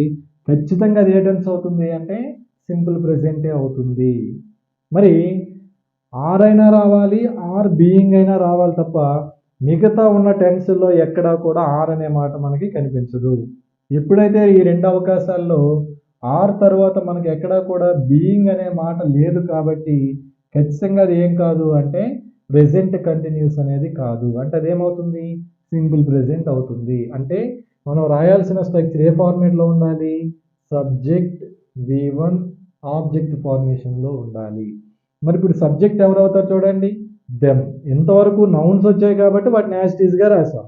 ఖచ్చితంగా అది ఏ టెన్స్ అవుతుంది అంటే సింపుల్ ప్రెజెంటే అవుతుంది. మరి ఆర్ అయినా రావాలి, ఆర్ బీయింగ్ అయినా రావాలి తప్ప మిగతా ఉన్న టెన్స్లో ఎక్కడా కూడా ఆర్ అనే మాట మనకి కనిపించదు. ఎప్పుడైతే ఈ రెండు అవకాశాల్లో ఆర్ తర్వాత మనకి ఎక్కడా కూడా బీయింగ్ అనే మాట లేదు కాబట్టి ఖచ్చితంగా అది ఏం కాదు అంటే ప్రెజెంట్ కంటిన్యూస్ అనేది కాదు. అంటే అదేమవుతుంది? సింపుల్ ప్రెజెంట్ అవుతుంది. అంటే మనం రాయాల్సిన స్ట్రక్చర్ ఏ ఫార్మేట్లో ఉండాలి? సబ్జెక్ట్ V1 ఆబ్జెక్ట్ ఫార్మేషన్లో ఉండాలి. మరి ఇప్పుడు సబ్జెక్ట్ ఎవరు అవుతారు చూడండి, దెమ్. ఇంతవరకు నౌన్స్ వచ్చాయి కాబట్టి వాటిని యాజ్ ఇట్ ఈస్గా రాసాం.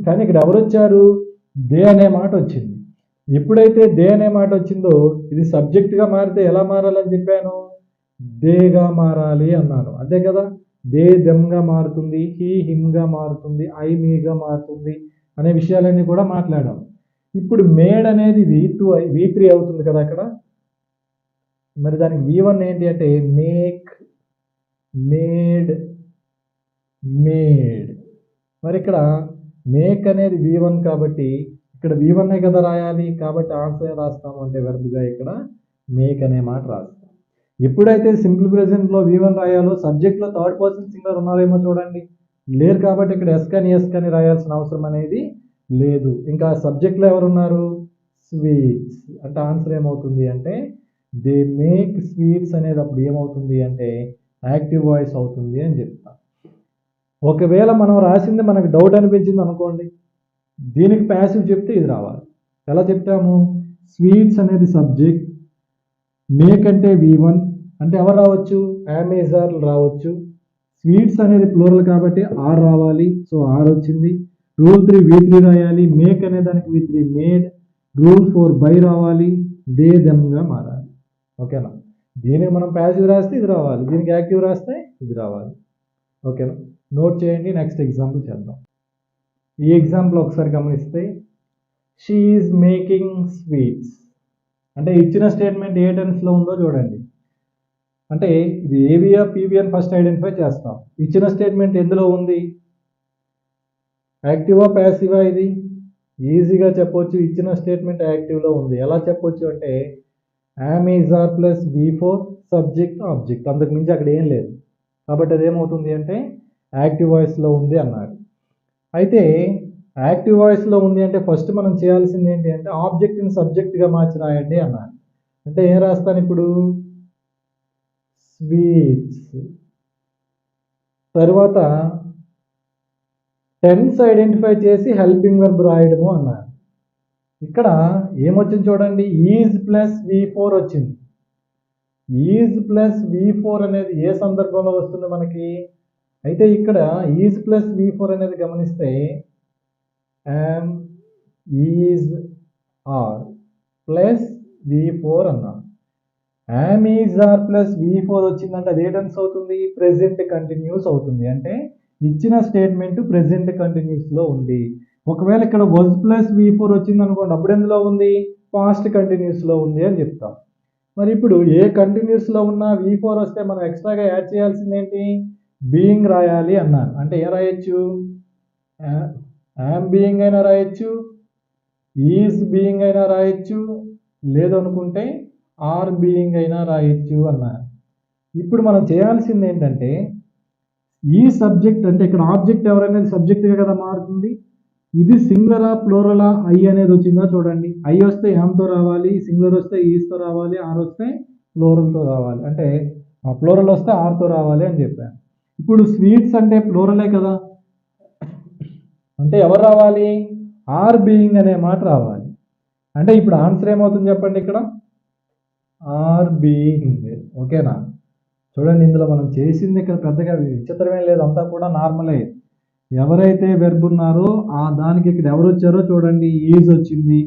కానీ ఇక్కడ ఎవరు వచ్చారు? దే అనే మాట వచ్చింది. ఎప్పుడైతే దే అనే మాట వచ్చిందో ఇది సబ్జెక్ట్గా మారితే ఎలా మారాలని చెప్పాను? దేగా మారాలి అన్నాను, అంతే కదా. దే దెమ్గా మారుతుంది, హీ హిమ్గా మారుతుంది, ఐ మీగా మారుతుంది అనే విషయాలన్నీ కూడా మాట్లాడాం. ఇప్పుడు మేడ్ అనేది V2 V3 అవుతుంది కదా అక్కడ. మరి దానికి V1 ఏంటి అంటే మేక్, మేడ్, మేడ్. మరి ఇక్కడ మేక్ అనేది V1 కాబట్టి ఇక్కడ V1 కదా రాయాలి, కాబట్టి ఆన్సర్ రాస్తాము అంటే వెర్బ్గా ఇక్కడ మేక్ అనే మాట రాస్తాం. ఎప్పుడైతే సింపుల్ ప్రెజెంట్లో V1 రాయాలో సబ్జెక్ట్లో థర్డ్ పర్సన్ సింగులర్ ఉన్నారేమో చూడండి, లేరు కాబట్టి ఇక్కడ ఎస్ కానీ రాయాల్సిన అవసరం అనేది లేదు. ఇంకా సబ్జెక్ట్లో ఎవరున్నారు? స్వీట్స్. అంటే ఆన్సర్ ఏమవుతుంది అంటే దే మేక్ స్వీట్స్ అనేది అప్పుడు ఏమవుతుంది అంటే యాక్టివ్ వాయిస్ అవుతుంది అని చెప్తా. ఒకవేళ మనం రాసింది మనకు డౌట్ అనిపించింది అనుకోండి, దీనికి ప్యాసివ్ చెప్తే ఇది రావాలి. ఎలా చెప్తాము? స్వీట్స్ అనేది సబ్జెక్ట్, మేక్ అంటే V1 అంటే ఎవరు రావచ్చు? అమెజాన్ రావచ్చు. స్వీట్స్ అనేది ప్లూరల్ కాబట్టి ఆర్ రావాలి, సో ఆర్ వచ్చింది. రూల్ 3 V3 రాయాలి, మేక్ అనే దానికి V3 మేడ్. రూల్ 4 బై రావాలి, దే దెమ్గా మారాలి. ఓకేనా? దీనికి మనం ప్యాసివ్ రాస్తే ఇది రావాలి, దీనికి యాక్టివ్ రాస్తే ఇది రావాలి. ఓకేనా? నోట్ చేయండి, నెక్స్ట్ ఎగ్జాంపుల్ చేద్దాం. ఈ ఎగ్జాంపుల్ ఒకసారి గమనిస్తే షీ ఈజ్ మేకింగ్ స్వీట్స్ అంటే ఇచ్చిన స్టేట్మెంట్ ఏ టెన్స్లో ఉందో చూడండి. అంటే ఇది ఏవియా పీవీ అని ఫస్ట్ ఐడెంటిఫై చేస్తాం. ఇచ్చిన స్టేట్మెంట్ ఎందులో ఉంది? యాక్టివా ప్యాసివా? ఇది ఈజీగా చెప్పొచ్చు, ఇచ్చిన స్టేట్మెంట్ యాక్టివ్లో ఉంది. ఎలా చెప్పొచ్చు అంటే am is are plus V4 subject object, అంతకు మించి అక్కడ ఏం లేదు కాబట్టి అదేమవుతుంది అంటే యాక్టివ్ వాయిస్లో ఉంది అన్నాడు. అయితే యాక్టివ్ వాయిస్లో ఉంది అంటే ఫస్ట్ మనం చేయాల్సింది ఏంటి అంటే ఆబ్జెక్ట్ని సబ్జెక్ట్గా మార్చి రాయండి అన్నాడు. అంటే ఏం రాస్తాను ఇప్పుడు? స్వీట్స్. తర్వాత టెన్స్ ఐడెంటిఫై చేసి హెల్పింగ్ వెర్బ్ రాయడము అన్నారు. ఇక్కడ ఏమొచ్చింది చూడండి, ఈజ్ ప్లస్ V4 వచ్చింది. ఈజ్ ప్లస్ V4 అనేది ఏ సందర్భంలో వస్తుంది మనకి? అయితే ఇక్కడ ఈజ్ ప్లస్ V4 అనేది గమనిస్తే yam, is, are plus V4 అన్నాం. Yam, is, are plus V4 వచ్చిందంటే అది ఏ టెన్స్ అవుతుంది? ప్రెజెంట్ కంటిన్యూస్ అవుతుంది. అంటే ఇచ్చిన స్టేట్మెంట్ ప్రెజెంట్ కంటిన్యూస్లో ఉంది. ఒకవేళ ఇక్కడ వజ్ ప్లస్ V4 వచ్చింది అనుకోండి, అప్పుడు ఎందులో ఉంది? పాస్ట్ కంటిన్యూస్లో ఉంది అని చెప్తాం. మరి ఇప్పుడు ఏ కంటిన్యూస్లో ఉన్నా V4 వస్తే మనం ఎక్స్ట్రాగా యాడ్ చేయాల్సింది ఏంటి? బీయింగ్ రాయాలి అన్నాను. అంటే ఏం రాయొచ్చు? యామ్ బీయింగ్ అయినా రాయొచ్చు, ఈజ్ బీయింగ్ అయినా రాయొచ్చు, లేదనుకుంటే ఆర్ బీయింగ్ అయినా రాయొచ్చు అన్నారు. ఇప్పుడు మనం చేయాల్సింది ఏంటంటే ఈ సబ్జెక్ట్ అంటే ఇక్కడ ఆబ్జెక్ట్ ఎవరనేది సబ్జెక్ట్గా కదా మారుతుంది. ఇది సింగులరా ప్లూరలా ఐ అనేది వచ్చిందా చూడండి. ఐ వస్తే యామ్తో రావాలి, సింగులర్ వస్తే ఈస్తో రావాలి, ఆర్ వస్తే ప్లూరల్తో రావాలి. అంటే ప్లూరల్ వస్తే ఆర్తో రావాలి అని చెప్పాను. ఇప్పుడు స్వీట్స్ అంటే ప్లూరలే కదా, అంటే ఎవరు రావాలి? ఆర్ బీయింగ్ అనే మాట రావాలి. అంటే ఇప్పుడు ఆన్సర్ ఏమవుతుంది చెప్పండి ఇక్కడ? Are being. ఓకేనా? చూడండి, ఇందులో మనం చేసింది ఇక్కడ పెద్దగా విచిత్రమే లేదు, అంతా కూడా నార్మలే. ఎవరైతే వెర్బ్ ఉన్నారో ఆ దానికి ఇక్కడ ఎవరు వచ్చారో చూడండి. ఈజ్ వచ్చింది,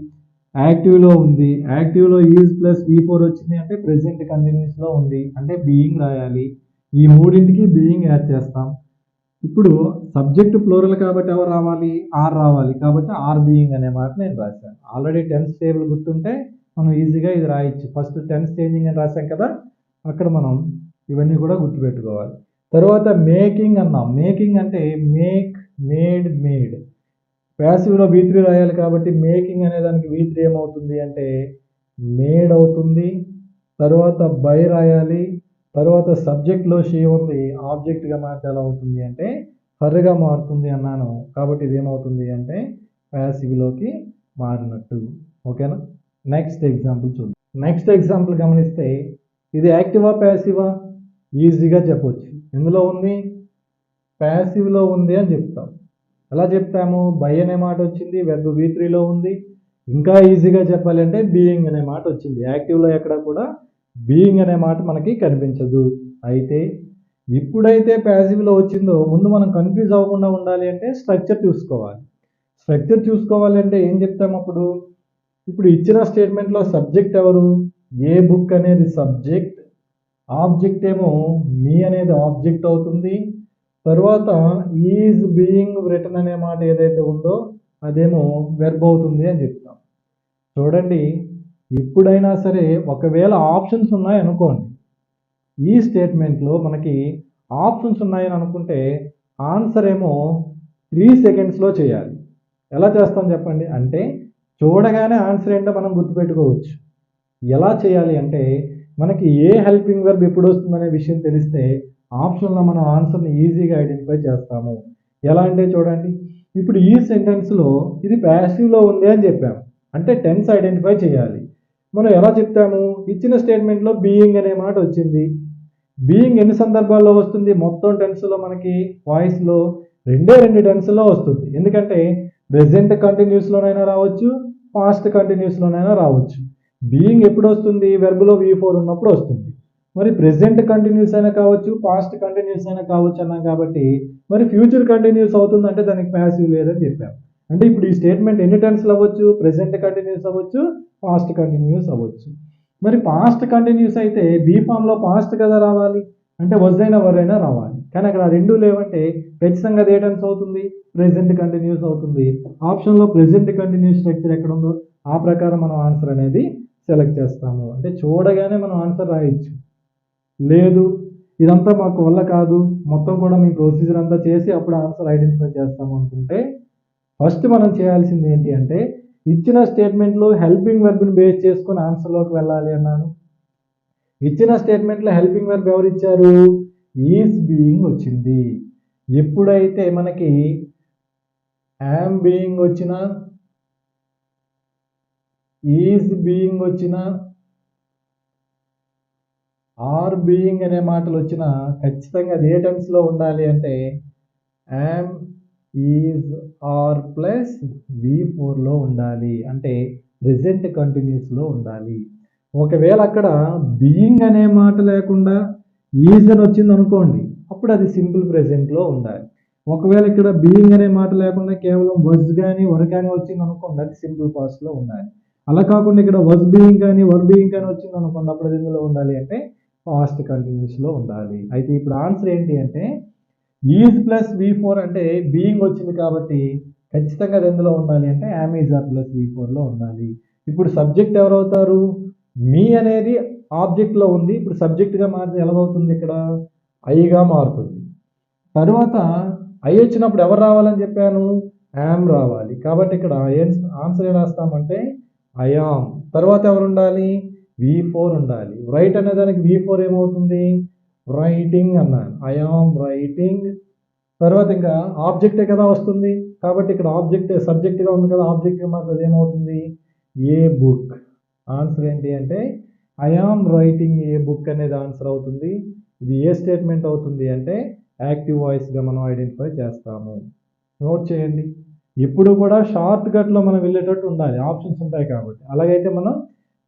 యాక్టివ్లో ఉంది. యాక్టివ్లో ఈజ్ ప్లస్ V4 వచ్చింది అంటే ప్రెసెంట్ కంటిన్యూస్లో ఉంది, అంటే బీయింగ్ రాయాలి. ఈ మూడింటికి బీయింగ్ యాడ్ చేస్తాం. ఇప్పుడు సబ్జెక్ట్ ప్లూరల్ కాబట్టి ఎవరు రావాలి? ఆర్ రావాలి. కాబట్టి ఆర్ బీయింగ్ అనే మాట నేను రాశాను. ఆల్రెడీ టెన్స్ టేబుల్ గుర్తుంటే మనం ఈజీగా ఇది రాయొచ్చు. ఫస్ట్ టెన్స్ చేంజింగ్ అని రాశాం కదా, అక్కడ మనం ఇవన్నీ కూడా గుర్తుపెట్టుకోవాలి. తర్వాత మేకింగ్ అన్నాం. మేకింగ్ అంటే మేక్, మేడ్, మేడ్. ప్యాసివ్లో V3 రాయాలి కాబట్టి మేకింగ్ అనే దానికి V3 ఏమవుతుంది అంటే మేడ్ అవుతుంది. తర్వాత బై రాయాలి. తర్వాత సబ్జెక్ట్లో షీ ఉంది, ఆబ్జెక్ట్గా మార్చి ఎలా అవుతుంది అంటే హర్గా మారుతుంది అన్నాను. కాబట్టి ఇది ఏమవుతుంది అంటే ప్యాసివ్లోకి మారినట్టు. ఓకేనా? నెక్స్ట్ ఎగ్జాంపుల్ చూద్దాం. నెక్స్ట్ ఎగ్జాంపుల్ గమనిస్తే ఇది యాక్టివా ప్యాసివా? ఈజీగా చెప్పొచ్చు. ఎందులో ఉంది? ప్యాసివ్లో ఉంది అని చెప్తాం. ఎలా చెప్తాము? బై అనే మాట వచ్చింది, వెర్బ్ V3లో ఉంది. ఇంకా ఈజీగా చెప్పాలి అంటే బీయింగ్ అనే మాట వచ్చింది. యాక్టివ్లో ఎక్కడ కూడా బీయింగ్ అనే మాట మనకి కనిపించదు. అయితే ఇప్పుడైతే ప్యాసివ్లో వచ్చిందో ముందు మనం కన్ఫ్యూజ్ అవ్వకుండా ఉండాలి అంటే స్ట్రక్చర్ చూసుకోవాలి. స్ట్రక్చర్ చూసుకోవాలి అంటే ఏం చెప్తాం అప్పుడు? ఇప్పుడు ఇచ్చిన స్టేట్మెంట్లో సబ్జెక్ట్ ఎవరు? ఏ బుక్ అనేది సబ్జెక్ట్, ఆబ్జెక్ట్ ఏమో మీ అనేది ఆబ్జెక్ట్ అవుతుంది. తర్వాత ఈజ్ బీయింగ్ రిటన్ అనే మాట ఏదైతే ఉందో అదేమో వెర్బ్ అవుతుంది అని చెప్తాం. చూడండి, ఎప్పుడైనా సరే ఒకవేళ ఆప్షన్స్ ఉన్నాయి అనుకోండి, ఈ స్టేట్మెంట్లో మనకి ఆప్షన్స్ ఉన్నాయని అనుకుంటే ఆన్సర్ ఏమో 3 సెకండ్స్లో చేయాలి. ఎలా చేస్తాం చెప్పండి? అంటే చూడగానే ఆన్సర్ ఏంటో మనం గుర్తుపెట్టుకోవచ్చు. ఎలా చేయాలి అంటే మనకి ఏ హెల్పింగ్ వర్బ్ ఎప్పుడు వస్తుందనే విషయం తెలిస్తే ఆప్షన్లో మనం ఆన్సర్ని ఈజీగా ఐడెంటిఫై చేస్తాము. ఎలా అంటే చూడండి, ఇప్పుడు ఈ సెంటెన్స్లో ఇది ప్యాసివ్లో ఉంది అని చెప్పాము, అంటే టెన్స్ ఐడెంటిఫై చేయాలి. మనం ఎలా చెప్తాము? ఇచ్చిన స్టేట్మెంట్లో బీయింగ్ అనే మాట వచ్చింది. బీయింగ్ ఎన్ని సందర్భాల్లో వస్తుంది? మొత్తం టెన్స్లో మనకి వాయిస్లో రెండు టెన్స్లో వస్తుంది. ఎందుకంటే ప్రెసెంట్ కంటిన్యూస్లోనైనా రావచ్చు, పాస్ట్ కంటిన్యూస్లోనైనా రావచ్చు. బీయింగ్ ఎప్పుడు వస్తుంది? వెర్బ్లో V4 ఉన్నప్పుడు వస్తుంది. మరి ప్రెసెంట్ కంటిన్యూస్ అయినా కావచ్చు, పాస్ట్ కంటిన్యూస్ అయినా కావచ్చు అన్నాం కాబట్టి మరి ఫ్యూచర్ కంటిన్యూస్ అవుతుంది అంటే దానికి ప్యాసివ్ లేదని చెప్పాము. అంటే ఇప్పుడు ఈ స్టేట్మెంట్ ఎన్ని టెన్స్లు అవ్వచ్చు? ప్రెసెంట్ కంటిన్యూస్ అవ్వచ్చు, పాస్ట్ కంటిన్యూస్ అవ్వచ్చు. మరి పాస్ట్ కంటిన్యూస్ అయితే బీ ఫామ్లో పాస్ట్ కదా రావాలి, అంటే వజ్ అయినా వర్ అయినా రావాలి. కానీ అక్కడ రెండు లేవంటే ఖచ్చితంగా ఏ టెన్స్ అవుతుంది? ప్రెసెంట్ కంటిన్యూస్ అవుతుంది. ఆప్షన్లో ప్రెసెంట్ కంటిన్యూస్ స్ట్రక్చర్ ఎక్కడ ఉందో ఆ ప్రకారం మనం ఆన్సర్ అనేది సెలెక్ట్ చేస్తాము. అంటే చూడగానే మనం ఆన్సర్ రాయొచ్చు. లేదు ఇదంతా మాకు వల్ల కాదు, మొత్తం కూడా మీ ప్రొసీజర్ అంతా చేసి అప్పుడు ఆన్సర్ ఐడెంటిఫై చేస్తాము అనుకుంటే ఫస్ట్ మనం చేయాల్సింది ఏంటి అంటే ఇచ్చిన స్టేట్మెంట్లో హెల్పింగ్ వెర్బ్ని బేస్ చేసుకొని ఆన్సర్లోకి వెళ్ళాలి అన్నాను. ఇచ్చిన స్టేట్మెంట్లో హెల్పింగ్ వెర్బ్ ఎవరు ఇచ్చారు? ఈజ్ బీయింగ్ వచ్చింది. ఎప్పుడైతే మనకి యామ్ బీయింగ్ వచ్చినా, ఈజ్ బీయింగ్ వచ్చినా, ఆర్ బీయింగ్ అనే మాటలు వచ్చినా ఖచ్చితంగా అది ఏ టెన్స్లో ఉండాలి అంటే యామ్, ఈజ్, ఆర్ ప్లస్ V4లో ఉండాలి, అంటే ప్రెసెంట్ కంటిన్యూస్లో ఉండాలి. ఒకవేళ అక్కడ బీయింగ్ అనే మాట లేకుండా ఈజ్ అని వచ్చింది అనుకోండి, అప్పుడు అది సింపుల్ ప్రెసెంట్లో ఉండాలి. ఒకవేళ ఇక్కడ బీయింగ్ అనే మాట లేకుండా కేవలం వజ్ కానీ వర్ కానీ వచ్చింది అనుకోండి, అది సింపుల్ పాస్ట్లో ఉండాలి. అలా కాకుండా ఇక్కడ వజ్ బీయింగ్ కానీ వర్ బీయింగ్ కానీ వచ్చింది అనుకోండి, అప్పుడు అది ఎందులో ఉండాలి అంటే పాస్ట్ కంటిన్యూస్లో ఉండాలి. అయితే ఇప్పుడు ఆన్సర్ ఏంటి అంటే ఈజ్ ప్లస్ V4 అంటే బీయింగ్ వచ్చింది కాబట్టి ఖచ్చితంగా అది ఎందులో ఉండాలి అంటే యామ్, ఈజ్, ఆర్ ప్లస్ V4లో ఉండాలి. ఇప్పుడు సబ్జెక్ట్ ఎవరవుతారు? మీ అనేది ఆబ్జెక్ట్లో ఉంది. ఇప్పుడు సబ్జెక్ట్గా మారితే ఎలాగవుతుంది? ఇక్కడ ఐగా మారుతుంది. తర్వాత ఐ వచ్చినప్పుడు ఎవరు రావాలని చెప్పాను? యామ్ రావాలి. కాబట్టి ఇక్కడ ఆన్సర్ ఏం రాస్తామంటే ఐయామ్. తర్వాత ఎవరు ఉండాలి? V4 ఉండాలి. రైట్ అనే దానికి V4 ఏమవుతుంది? రైటింగ్ అన్నాను. I'm writing. తర్వాత ఇంకా ఆబ్జెక్టే కదా వస్తుంది, కాబట్టి ఇక్కడ ఆబ్జెక్ట్ సబ్జెక్ట్గా ఉంది కదా, ఆబ్జెక్ట్గా మాత్రం ఏమవుతుంది, ఏ బుక్. ఆన్సర్ ఏంటి అంటే I am writing a book అనేది ఆన్సర్ అవుతుంది. ఇది ఏ స్టేట్మెంట్ అవుతుంది అంటే యాక్టివ్ వాయిస్గా మనం ఐడెంటిఫై చేస్తాము. నోట్ చేయండి. ఇప్పుడు కూడా షార్ట్ కట్లో మనం వెళ్ళేటట్టు ఉండాలి, ఆప్షన్స్ ఉంటాయి కాబట్టి. అలాగైతే మనం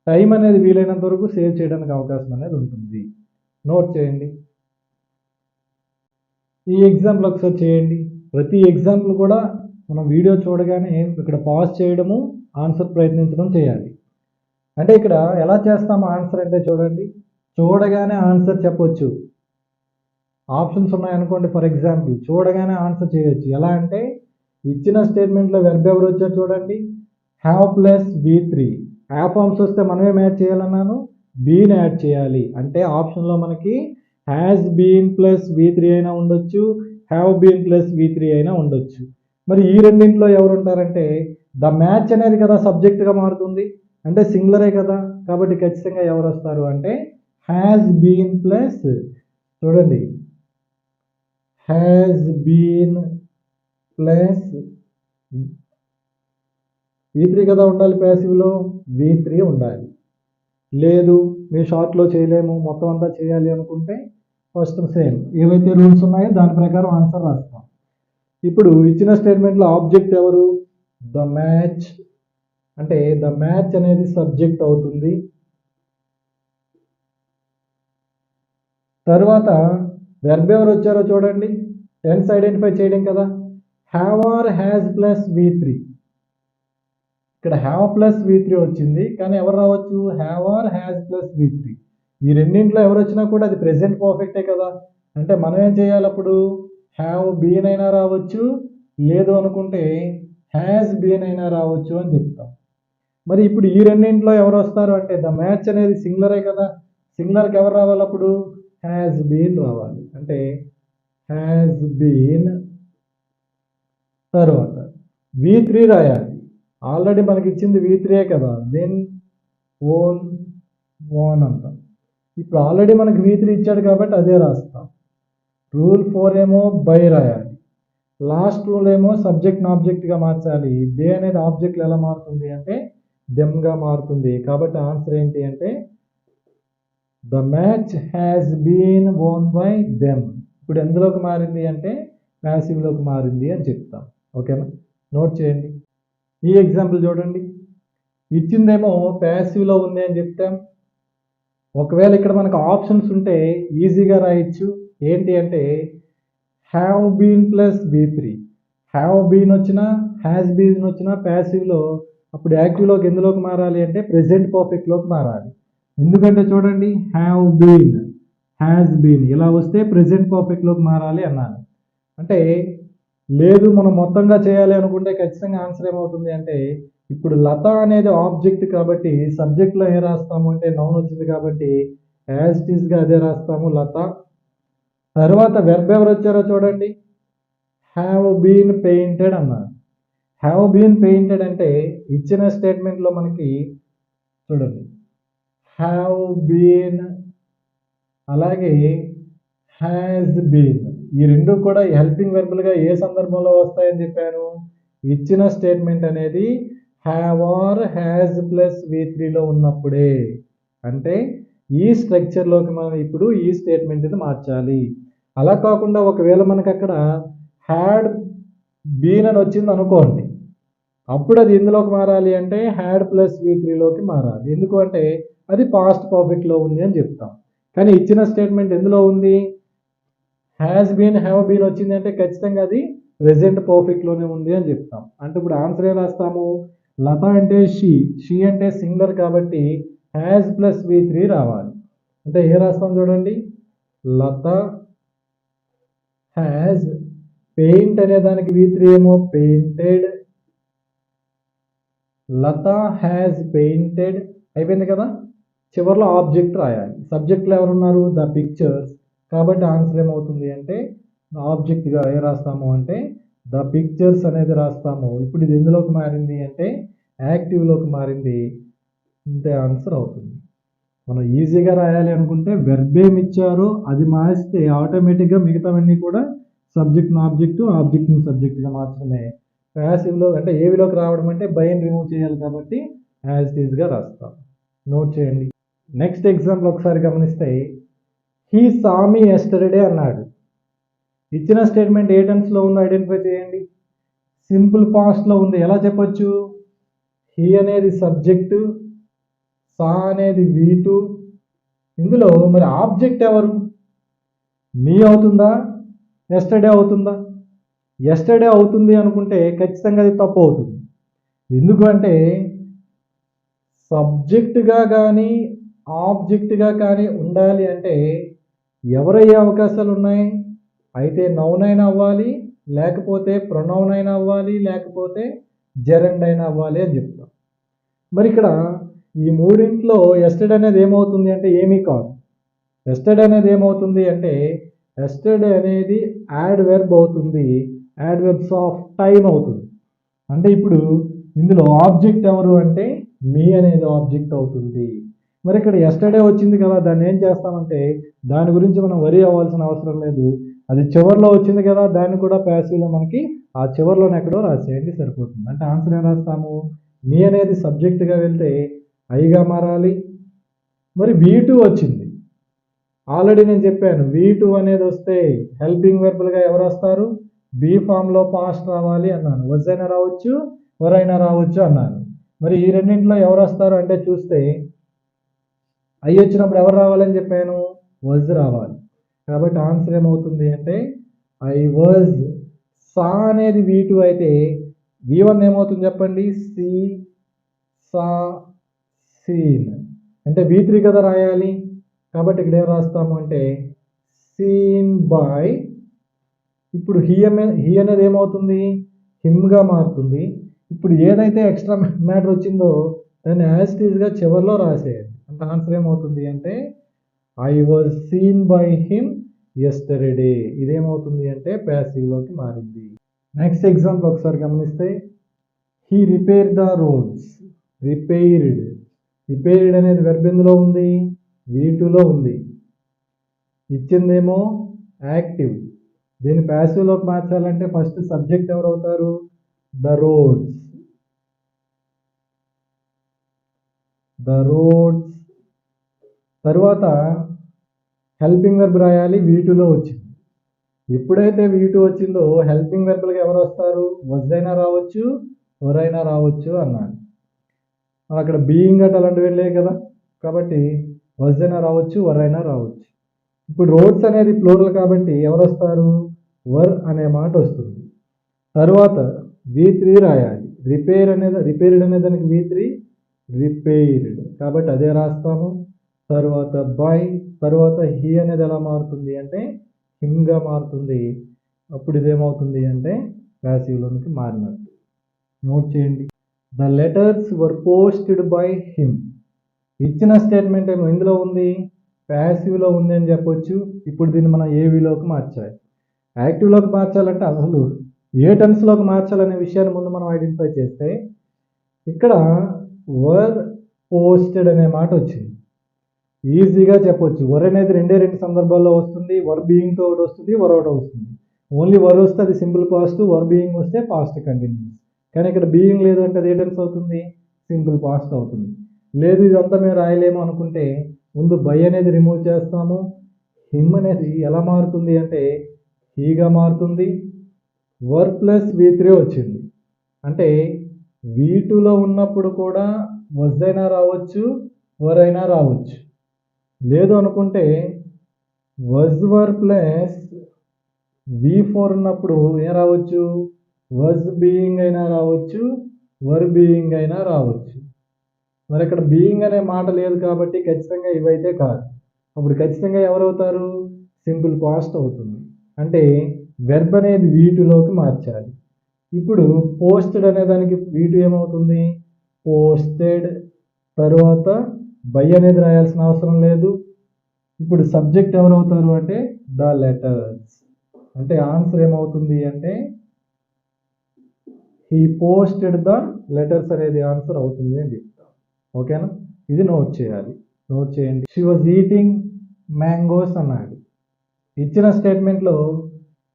టైం అనేది వీలైనంత వరకు సేవ్ చేయడానికి అవకాశం అనేది ఉంటుంది. నోట్ చేయండి. ఈ ఎగ్జాంపుల్ ఒకసారి చేయండి. ప్రతి ఎగ్జాంపుల్ కూడా మనం వీడియో చూడగానే ఇక్కడ పాజ్ చేయడము, ఆన్సర్ ప్రయత్నించడం చేయాలి. అంటే ఇక్కడ ఎలా చేస్తాము ఆన్సర్ అంటే చూడండి, చూడగానే ఆన్సర్ చెప్పొచ్చు. ఆప్షన్స్ ఉన్నాయనుకోండి, ఫర్ ఎగ్జాంపుల్ చూడగానే ఆన్సర్ చేయొచ్చు. ఎలా అంటే ఇచ్చిన స్టేట్మెంట్లో వెర్బ్ ఎవరు వచ్చారు చూడండి, have plus B3. Have forms వస్తే మనమేం యాడ్ చేయాలన్నాను, బీన్ యాడ్ చేయాలి. అంటే ఆప్షన్లో మనకి హ్యాస్ బీన్ ప్లస్ V3 అయినా ఉండొచ్చు, హ్యావ్ బీన్ ప్లస్ V3 అయినా ఉండొచ్చు. మరి ఈ రెండింటిలో ఎవరు ఉంటారంటే ద మ్యాచ్ అనేది కదా సబ్జెక్ట్గా మారుతుంది, అంటే సింగులరే కదా, కాబట్టి ఖచ్చితంగా ఎవరు వస్తారు అంటే హ్యాస్ బీన్ ప్లస్, చూడండి, హ్యాస్ బీన్ ప్లస్ V3 కదా ఉండాలి, ప్యాసివ్లో V3 ఉండాలి. లేదు మేము షార్ట్లో చేయలేము, మొత్తం అంతా చేయాలి అనుకుంటే ఫస్ట్ సేమ్ ఏవైతే రూల్స్ ఉన్నాయో దాని ప్రకారం ఆన్సర్ రాస్తాం. ఇప్పుడు ఇచ్చిన స్టేట్మెంట్లో ఆబ్జెక్ట్ ఎవరు, ద మ్యాచ్, అంటే ద మ్యాచ్ అనేది సబ్జెక్ట్ అవుతుంది. తర్వాత వెర్బ్ ఎవరు వచ్చారో చూడండి, టెన్స్ ఐడెంటిఫై చేయడం కదా, have are has plus V3. ఇక్కడ హ్యావ్ ప్లస్ V3 వచ్చింది, కానీ ఎవరు రావచ్చు, have are has plus V3. ఈ రెండింటిలో ఎవరు వచ్చినా కూడా అది ప్రెసెంట్ పర్ఫెక్టే కదా, అంటే మనం ఏం చేయాలి అప్పుడు, హ్యావ్ బీన్ అయినా రావచ్చు, లేదు అనుకుంటే హ్యాజ్ బీన్ అయినా రావచ్చు అని చెప్తాం. మరి ఇప్పుడు ఈ రెండింటిలో ఎవరు వస్తారు అంటే ద మ్యాచ్ అనేది సింగులరే కదా, సింగులర్కి ఎవరు రావాలి అప్పుడు, హ్యాజ్ బీన్ రావాలి. అంటే హ్యాజ్ బీన్, తర్వాత V3 రాయాలి. ఆల్రెడీ మనకి ఇచ్చింది V3 కదా, విన్, ఓన్, ఓన్ అంటాం. ఇప్పుడు ఆల్రెడీ మనకి V3 ఇచ్చాడు కాబట్టి అదే రాస్తాం. రూల్ 4 ఏమో బై రాయాలి. లాస్ట్ రూల్ ఏమో సబ్జెక్ట్ని ఆబ్జెక్ట్గా మార్చాలి. దే అనేది ఆబ్జెక్ట్లు ఎలా మారుతుంది అంటే దెమ్గా మారుతుంది. కాబట్టి ఆన్సర్ ఏంటి అంటే the match has been won by them. ఇప్పుడు ఎందులోకి మారింది అంటే ప్యాసివ్లోకి మారింది అని చెప్తాం. ఓకేనా, నోట్ చేయండి. ఈ ఎగ్జాంపుల్ చూడండి, ఇచ్చిందేమో ప్యాసివ్లో ఉంది అని చెప్తాం. ఒకవేళ ఇక్కడ మనకు ఆప్షన్స్ ఉంటే ఈజీగా రాయొచ్చు. ఏంటి అంటే have been plus V3. Have been వచ్చినా హ్యాస్ బీన్ వచ్చినా ప్యాసివ్లో అప్పుడు యాక్టివ్లోకి ఎందులోకి మారాలి అంటే ప్రెజెంట్ పర్ఫెక్ట్లోకి మారాలి. ఎందుకంటే చూడండి, హ్యావ్ బీన్, హ్యాస్ బీన్ ఇలా వస్తే ప్రెజెంట్ పర్ఫెక్ట్లోకి మారాలి అన్నాను. అంటే లేదు మనం మొత్తంగా చేయాలి అనుకుంటే ఖచ్చితంగా ఆన్సర్ ఏమవుతుంది అంటే ఇప్పుడు లత అనేది ఆబ్జెక్ట్ కాబట్టి సబ్జెక్ట్లో ఏ రాస్తాము అంటే నౌన్ వచ్చింది కాబట్టి యాజ్ ఇట్ ఈస్గా అదే రాస్తాము, లత. తర్వాత వెర్బ్ ఎవరు వచ్చారో చూడండి, హ్యావ్ బీన్ పెయింటెడ్ అన్నారు. హ్యావ్ బీన్ పెయింటెడ్ అంటే ఇచ్చిన స్టేట్మెంట్లో మనకి చూడండి హ్యావ్ బీన్ అలాగే హ్యాజ్ బీన్, ఈ రెండు కూడా హెల్పింగ్ వెర్బులుగా ఏ సందర్భంలో వస్తాయని చెప్పాను, ఇచ్చిన స్టేట్మెంట్ అనేది హ్యావ్ ఆర్ హ్యాజ్ ప్లస్ V3లో ఉన్నప్పుడే. అంటే ఈ స్ట్రక్చర్లోకి మనం ఇప్పుడు ఈ స్టేట్మెంట్ని మార్చాలి. అలా కాకుండా ఒకవేళ మనకు అక్కడ హ్యాడ్ బీన్ అని వచ్చింది అనుకోండి, అప్పుడు అది ఎందులోకి మారాలి అంటే హ్యాడ్ ప్లస్ V3లోకి మారాలి. ఎందుకు అంటే అది పాస్ట్ పర్ఫెక్ట్లో ఉంది అని చెప్తాం. కానీ ఇచ్చిన స్టేట్మెంట్ ఎందులో ఉంది, హ్యాస్ బీన్ హ్యావ్ బీన్ వచ్చింది అంటే ఖచ్చితంగా అది ప్రెజెంట్ పర్ఫెక్ట్లోనే ఉంది అని చెప్తాం. అంటే ఇప్పుడు ఆన్సర్ ఏం రాస్తాము, లత అంటే షీ అంటే సింగులర్ కాబట్టి హ్యాస్ ప్లస్ V3 రావాలి. అంటే ఏ రాస్తాం చూడండి, లత హ్యాస్, పెయింట్ అనే దానికి V3 ఏమో పెయింటెడ్, లత హ్యాస్ పెయింటెడ్ అయిపోయింది కదా. చివరిలో ఆబ్జెక్ట్ రాయాలి. సబ్జెక్ట్లో ఎవరున్నారు, ద పిక్చర్స్, కాబట్టి ఆన్సర్ ఏమవుతుంది అంటే ఆబ్జెక్ట్గా ఏ రాస్తాము అంటే ద పిక్చర్స్ అనేది రాస్తాము. ఇప్పుడు ఇది ఎందులోకి మారింది అంటే యాక్టివ్లోకి మారింది, ఇంతే ఆన్సర్ అవుతుంది. మనం ఈజీగా రాయాలి అనుకుంటే వెర్బ్ ఏమి ఇచ్చారో అది మారిస్తే ఆటోమేటిక్గా మిగతావన్నీ కూడా సబ్జెక్ట్ని ఆబ్జెక్టు, ఆబ్జెక్ట్ని సబ్జెక్ట్గా మార్చడమే. ప్యాసివ్లో అంటే ఏవిలోకి రావడం అంటే బైని రిమూవ్ చేయాలి కాబట్టి యాజ్ ఇట్ ఈస్గా రాస్తాం. నోట్ చేయండి. నెక్స్ట్ ఎగ్జాంపుల్ ఒకసారి గమనిస్తే హీ సా మీ యెస్టర్డే అన్నాడు. ఇచ్చిన స్టేట్మెంట్ ఏ టెన్స్లో ఉందో ఐడెంటిఫై చేయండి. సింపుల్ పాస్ట్లో ఉంది. ఎలా చెప్పొచ్చు? హీ అనేది సబ్జెక్టు, సా అనేది V2. ఇందులో మరి ఆబ్జెక్ట్ ఎవరు? మీ అవుతుందా, యెస్టర్డే అవుతుందా? యెస్టర్డే అవుతుంది అనుకుంటే ఖచ్చితంగా అది తప్పు అవుతుంది. ఎందుకంటే సబ్జెక్టుగా కానీ ఆబ్జెక్ట్గా కానీ ఉండాలి అంటే ఎవరయ్యే అవకాశాలు ఉన్నాయి? అయితే నౌన్ అయినా అవ్వాలి, లేకపోతే ప్రొనౌన్ అయినా అవ్వాలి, లేకపోతే జెరండ్ అయినా అవ్వాలి అని చెప్తాం. మరి ఇక్కడ ఈ మూడింట్లో యెస్టర్డే అనేది ఏమవుతుంది అంటే ఏమీ కాదు. యెస్టర్డే అనేది ఏమవుతుంది అంటే యెస్టర్డే అనేది యాడ్ వెర్బ్ అవుతుంది. యాడ్ వెర్బ్స్ ఆఫ్ టైం అవుతుంది. అంటే ఇప్పుడు ఇందులో ఆబ్జెక్ట్ ఎవరు అంటే మీ అనేది ఆబ్జెక్ట్ అవుతుంది. మరి ఇక్కడ యెస్టర్డే వచ్చింది కదా, దాన్ని ఏం చేస్తామంటే దాని గురించి మనం వరీ అవ్వాల్సిన అవసరం లేదు. అది చివరిలో వచ్చింది కదా, దాన్ని కూడా ప్యాసివ్లో మనకి ఆ చివరిలోనే ఎక్కడో రాసేయండి సరిపోతుంది. అంటే ఆన్సర్ ఏం రాస్తాము? మీ అనేది సబ్జెక్ట్గా వెళ్తే ఐగా మారాలి. మరి V2 వచ్చింది. ఆల్రెడీ నేను చెప్పాను V2 అనేది వస్తే హెల్పింగ్ వెర్బులుగా ఎవరు వస్తారు? బీ ఫామ్లో పాస్ట్ రావాలి అన్నాను. వజ్ అయినా రావచ్చు, వర్ అయినా రావచ్చు అన్నాను. మరి ఈ రెండింటిలో ఎవరు వస్తారు అంటే చూస్తే ఐ వచ్చినప్పుడు ఎవరు రావాలని చెప్పాను? వజ్ రావాలి. కాబట్టి ఆన్సర్ ఏమవుతుంది అంటే ఐ వజ్. సా అనేది V2 అయితే V1 ఏమవుతుంది చెప్పండి? సి, సా, సీన్. అంటే V3 కదా రాయాలి. కాబట్టి ఇక్కడ ఏం రాస్తాము అంటే సీన్ బై. ఇప్పుడు హీ అనేది ఏమవుతుంది? హిమ్గా మారుతుంది. ఇప్పుడు ఏదైతే ఎక్స్ట్రా మ్యాటర్ వచ్చిందో దాన్ని యాజ్ ఇట్ ఈస్గా చివరిలో రాసేయండి. అంటే ఆన్సర్ ఏమవుతుంది అంటే I was seen by him yesterday. ఇదేమవుతుంది అంటే ప్యాసివ్లోకి మారింది. నెక్స్ట్ ఎగ్జాంపుల్ ఒకసారి గమనిస్తే he repair the roads. Repaired. Repaired అనేది వెర్బ్ ఎందులో ఉంది? V2లో ఉంది. ఇచ్చిందేమో యాక్టివ్. దీన్ని ప్యాసివ్లోకి మార్చాలంటే ఫస్ట్ సబ్జెక్ట్ ఎవరు అవుతారు? The roads. The roads. తర్వాత హెల్పింగ్ వెర్బ్ రాయాలి. V2లో వచ్చింది. ఎప్పుడైతే V2 వచ్చిందో హెల్పింగ్ వెర్బులుగా ఎవరు వస్తారు? వజ్ అయినా రావచ్చు, వర్ అయినా రావచ్చు అన్నాను. అక్కడ బీయింగ్ అట్ అలాంటివి వెళ్ళాయి కదా, కాబట్టి వజ్ అయినా రావచ్చు, వర్ అయినా రావచ్చు. ఇప్పుడు రోడ్స్ అనేది ప్లూరల్ కాబట్టి ఎవరు వస్తారు? వర్ అనే మాట వస్తుంది. తర్వాత V3 రాయాలి. రిపేర్డ్ అనే దానికి V3 రిపేర్డ్, కాబట్టి అదే రాస్తాము. తర్వాత బై. తర్వాత హీ అనేది ఎలా మారుతుంది అంటే హిమ్గా మారుతుంది. అప్పుడు ఇదేమవుతుంది అంటే ప్యాసివ్లోనికి మారినట్టు. నోట్ చేయండి. The letters were posted by him. ఇచ్చిన స్టేట్మెంట్ ఏమో ఇందులో ఉంది, ప్యాసివ్లో ఉంది అని చెప్పొచ్చు. ఇప్పుడు దీన్ని మనం ఏవిలోకి మార్చాలి. యాక్టివ్లోకి మార్చాలంటే అసలు ఏ టెన్స్లోకి మార్చాలనే విషయాన్ని ముందు మనం ఐడెంటిఫై చేస్తే ఇక్కడ వర్ పోస్టెడ్ అనే మాట వచ్చింది. ఈజీగా చెప్పొచ్చు. వర్ అనేది రెండు సందర్భాల్లో వస్తుంది. వర్ బీయింగ్తో ఒకటి వస్తుంది, వర్ ఒకటి వస్తుంది. ఓన్లీ వర్ వస్తే అది సింపుల్ పాస్ట్, వర్ బీయింగ్ వస్తే పాస్ట్ కంటిన్యూస్. కానీ ఇక్కడ బీయింగ్ లేదు అంటే అది ఏ టెన్స్ అవుతుంది? సింపుల్ పాస్ట్ అవుతుంది. లేదు ఇదంతా మేము రాయలేము అనుకుంటే ముందు బై అనేది రిమూవ్ చేస్తాము. హిమ్ అనేది ఎలా మారుతుంది అంటే హీగా మారుతుంది. వర్ ప్లస్ V3 వచ్చింది. అంటే V2లో ఉన్నప్పుడు కూడా వజ్ అయినా రావచ్చు, వర్ అయినా రావచ్చు. లేదు అనుకుంటే వజ్ వర్ ప్లస్ V4 ఉన్నప్పుడు ఏం రావచ్చు? వజ్ బీయింగ్ అయినా రావచ్చు, వర్ బీయింగ్ అయినా రావచ్చు. మరి ఇక్కడ బీయింగ్ అనే మాట లేదు కాబట్టి ఖచ్చితంగా ఇవైతే కాదు. అప్పుడు ఖచ్చితంగా ఎవరవుతారు? సింపుల్ పాస్ట్ అవుతుంది. అంటే వెర్బ్ అనేది V2లోకి మార్చాలి. ఇప్పుడు పోస్టెడ్ అనే దానికి V2 ఏమవుతుంది? పోస్టెడ్. తర్వాత బై అనేది రాయాల్సిన అవసరం లేదు. ఇప్పుడు సబ్జెక్ట్ ఎవరవుతారు అంటే ద లెటర్స్. అంటే ఆన్సర్ ఏమవుతుంది అంటే హీ పోస్టెడ్ ద లెటర్స్ అనేది ఆన్సర్ అవుతుంది అని చెప్తాం. ఓకేనా? ఇది నోట్ చేయాలి. నోట్ చేయండి. షీ వాజ్ ఈటింగ్ మ్యాంగోస్ అన్నాడు. ఇచ్చిన స్టేట్మెంట్లో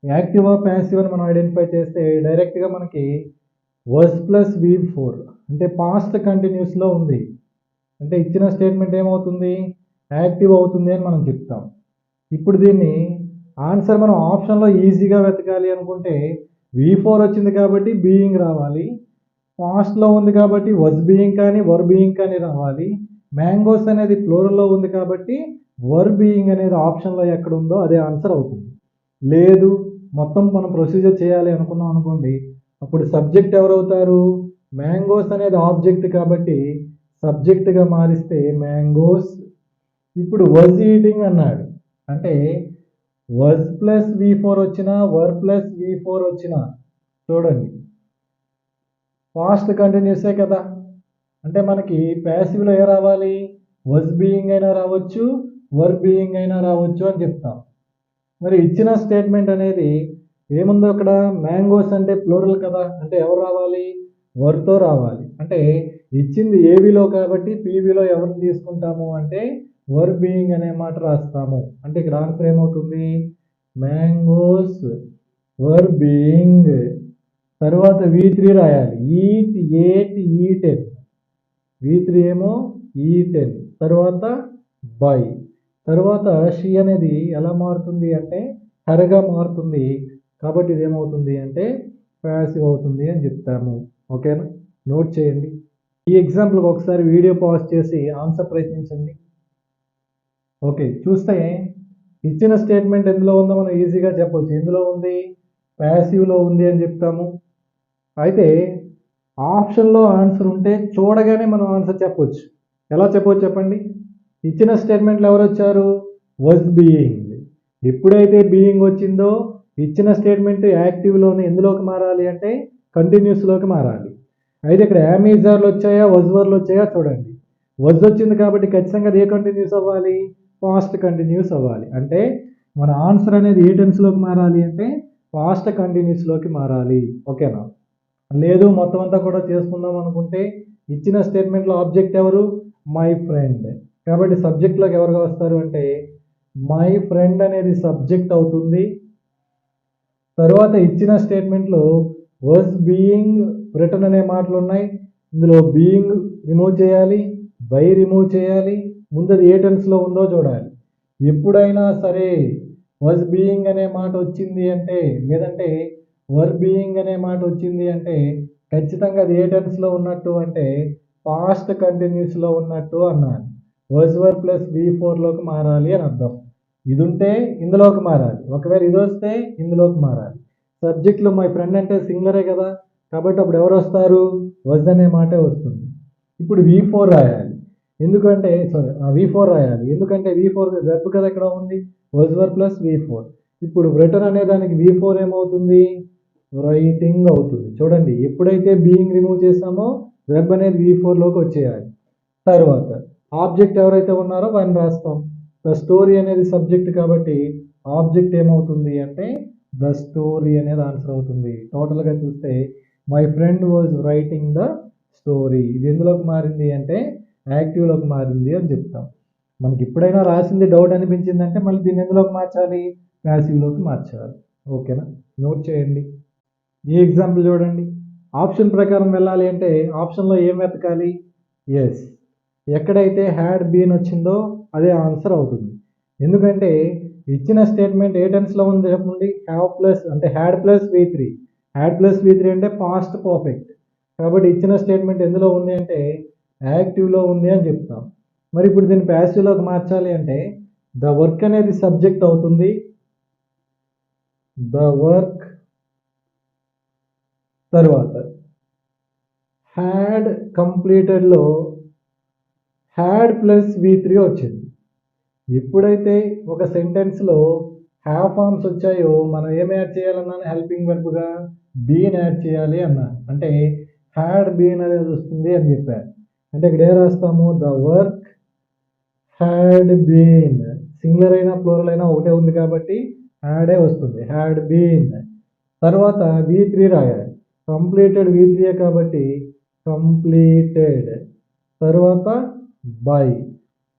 యాక్టివ్ ప్యాసివ్ అని మనం ఐడెంటిఫై చేస్తే డైరెక్ట్గా మనకి was ప్లస్ V4 అంటే పాస్ట్ కంటిన్యూస్లో ఉంది. అంటే ఇచ్చిన స్టేట్మెంట్ ఏమవుతుంది, యాక్టివ్ అవుతుంది అని మనం చెప్తాం. ఇప్పుడు దీన్ని ఆన్సర్ మనం ఆప్షన్లో ఈజీగా వెతకాలి అనుకుంటే V4 వచ్చింది కాబట్టి బీయింగ్ రావాలి, పాస్ట్లో ఉంది కాబట్టి was బీయింగ్ కానీ వర్ బీయింగ్ కానీ రావాలి, మ్యాంగోస్ అనేది ప్లూరల్లో ఉంది కాబట్టి వర్ బీయింగ్ అనేది ఆప్షన్లో ఎక్కడ ఉందో అదే ఆన్సర్ అవుతుంది. లేదు మొత్తం మనం ప్రొసీజర్ చేయాలి అనుకున్నాం అనుకోండి, అప్పుడు సబ్జెక్ట్ ఎవరవుతారు, మ్యాంగోస్ అనేది ఆబ్జెక్ట్ కాబట్టి సబ్జెక్ట్గా మారిస్తే మ్యాంగోస్. ఇప్పుడు was ఈటింగ్ అన్నాడు అంటే was ప్లస్ V4 వచ్చినా వర్ ప్లస్ V4 వచ్చినా చూడండి పాస్ట్ కంటిన్యూసే కదా, అంటే మనకి ప్యాసివ్లో ఏ రావాలి, was బీయింగ్ అయినా రావచ్చు వర్ బీయింగ్ అయినా రావచ్చు అని చెప్తాం. మరి ఇచ్చిన స్టేట్మెంట్ అనేది ఏముందో అక్కడ, మ్యాంగోస్ అంటే ప్లూరల్ కదా, అంటే ఎవరు రావాలి, వర్తో రావాలి. అంటే ఇచ్చింది ఏబీలో కాబట్టి పీబీలో ఎవరిని తీసుకుంటాము అంటే వర్ బీయింగ్ అనే మాట రాస్తాము. అంటే ఇక్కడ ఆన్సర్ ఏమవుతుంది, మ్యాంగోస్ వర్ బీయింగ్. తర్వాత V3 రాయాలి, ఈట్ ఏట్ ఈటెన్, V3 ఏమో ఈటెన్. తర్వాత బై. తర్వాత షీ అనేది ఎలా మారుతుంది అంటే హరగా మారుతుంది కాబట్టి ఇది ఏమవుతుంది అంటే ప్యాసివ్ అవుతుంది అని చెప్తాము. ఓకేనా, నోట్ చేయండి. ఈ ఎగ్జాంపుల్కి ఒకసారి వీడియో పాజ్ చేసి ఆన్సర్ ప్రయత్నించండి. ఓకే, చూస్తే ఇచ్చిన స్టేట్మెంట్ ఎందులో ఉందో మనం ఈజీగా చెప్పవచ్చు. ఎందులో ఉంది, ప్యాసివ్లో ఉంది అని చెప్తాము. అయితే ఆప్షన్లో ఆన్సర్ ఉంటే చూడగానే మనం ఆన్సర్ చెప్పవచ్చు. ఎలా చెప్పవచ్చు చెప్పండి, ఇచ్చిన స్టేట్మెంట్లు ఎవరు వచ్చారు, was బీయింగ్. ఎప్పుడైతే బీయింగ్ వచ్చిందో ఇచ్చిన స్టేట్మెంట్ యాక్టివ్లోనే ఎందులోకి మారాలి అంటే కంటిన్యూస్లోకి మారాలి. అయితే ఇక్కడ యామీజార్లు వచ్చాయా was వర్లు వచ్చాయా చూడండి. was వచ్చింది కాబట్టి ఖచ్చితంగా అది ఏ కంటిన్యూస్ అవ్వాలి, పాస్ట్ కంటిన్యూస్ అవ్వాలి. అంటే మన ఆన్సర్ అనేది ఏ టెన్స్లోకి మారాలి అంటే పాస్ట్ కంటిన్యూస్లోకి మారాలి. ఓకేనా, లేదు మొత్తం అంతా కూడా చేసుకుందాం అనుకుంటే ఇచ్చిన స్టేట్మెంట్లో ఆబ్జెక్ట్ ఎవరు, మై ఫ్రెండ్. కాబట్టి సబ్జెక్ట్లోకి ఎవరుగా వస్తారు అంటే మై ఫ్రెండ్ అనేది సబ్జెక్ట్ అవుతుంది. తర్వాత ఇచ్చిన స్టేట్మెంట్లో was బీయింగ్ రిటర్న్ అనే మాటలు ఉన్నాయి, ఇందులో బీయింగ్ రిమూవ్ చేయాలి, బై రిమూవ్ చేయాలి, ముందు ఏ టెన్స్లో ఉందో చూడాలి. ఎప్పుడైనా సరే was బీయింగ్ అనే మాట వచ్చింది అంటే లేదంటే వర్ బీయింగ్ అనే మాట వచ్చింది అంటే ఖచ్చితంగా అది ఏ టెన్స్లో ఉన్నట్టు అంటే పాస్ట్ కంటిన్యూస్లో ఉన్నట్టు అన్నాను. was వర్ ప్లస్ V4లోకి మారాలి అని అర్థం. ఇది ఉంటే ఇందులోకి మారాలి, ఒకవేళ ఇది వస్తే ఇందులోకి మారాలి. సబ్జెక్ట్లో మై ఫ్రెండ్ అంటే సింగులరే కదా కాబట్టి అప్పుడు ఎవరు వస్తారు, was అనే మాటే వస్తుంది. ఇప్పుడు V4 రాయాలి, ఎందుకంటే V4 రాయాలి ఎందుకంటే V4 వెబ్ కదా ఇక్కడ ఉంది, was వర్ ప్లస్ V4. ఇప్పుడు రిటర్న్ అనే దానికి V4 ఏమవుతుంది, రైటింగ్ అవుతుంది. చూడండి ఎప్పుడైతే బీయింగ్ రిమూవ్ చేసామో వెబ్ అనేది V4లోకి వచ్చేయాలి. తర్వాత ఆబ్జెక్ట్ ఎవరైతే ఉన్నారో వాడిని రాస్తాం. ద స్టోరీ అనేది సబ్జెక్ట్ కాబట్టి ఆబ్జెక్ట్ ఏమవుతుంది అంటే ద స్టోరీ అనేది ఆన్సర్ అవుతుంది. టోటల్గా చూస్తే my friend was writing the story. ఇది ఎందులోకి మారింది అంటే యాక్టివ్లోకి మారింది అని చెప్తాం. మనకి ఎప్పుడైనా రాసింది డౌట్ అనిపించిందంటే మళ్ళీ దీన్ని ఎందులోకి మార్చాలి, ప్యాసివ్లోకి మార్చాలి. ఓకేనా, నోట్ చేయండి. ఈ ఎగ్జాంపుల్ చూడండి, ఆప్షన్ ప్రకారం వెళ్ళాలి అంటే ఆప్షన్లో ఏం వెతకాలి, ఎస్ ఎక్కడైతే హ్యాడ్ బీన్ వచ్చిందో అదే ఆన్సర్ అవుతుంది. ఎందుకంటే ఇచ్చిన స్టేట్మెంట్ ఏ టెన్స్లో ఉంది చెప్పండి, హ్యావ్ ప్లస్ అంటే had plus V3. Had plus V3 అంటే పాస్ట్ పర్ఫెక్ట్ కాబట్టి ఇచ్చిన స్టేట్మెంట్ ఎందులో ఉంది అంటే యాక్టివ్లో ఉంది అని చెప్తాం. మరి ఇప్పుడు దీన్ని ప్యాసివ్లోకి మార్చాలి అంటే ద వర్క్ అనేది సబ్జెక్ట్ అవుతుంది. ద వర్క్ తర్వాత హ్యాడ్ కంప్లీటెడ్లో హ్యాడ్ ప్లస్ V3 వచ్చింది. ఎప్పుడైతే ఒక సెంటెన్స్లో హ్యావ్ ఫార్మ్స్ వచ్చాయో మనం ఏం యాడ్ చేయాలన్నాను, హెల్పింగ్ వర్బ్గా బీన్ యాడ్ చేయాలి అన్నాను. అంటే హ్యాడ్ బీన్ అనేది వస్తుంది అని చెప్పారు. అంటే ఇక్కడ ఏం రాస్తాము, the work had been. Singular అయినా ప్లూరల్ అయినా ఒకటే ఉంది కాబట్టి హ్యాడే వస్తుంది, హ్యాడ్ బీన్. తర్వాత V3 రాయాలి, కంప్లీటెడ్ V3 కాబట్టి కంప్లీటెడ్. తర్వాత బై.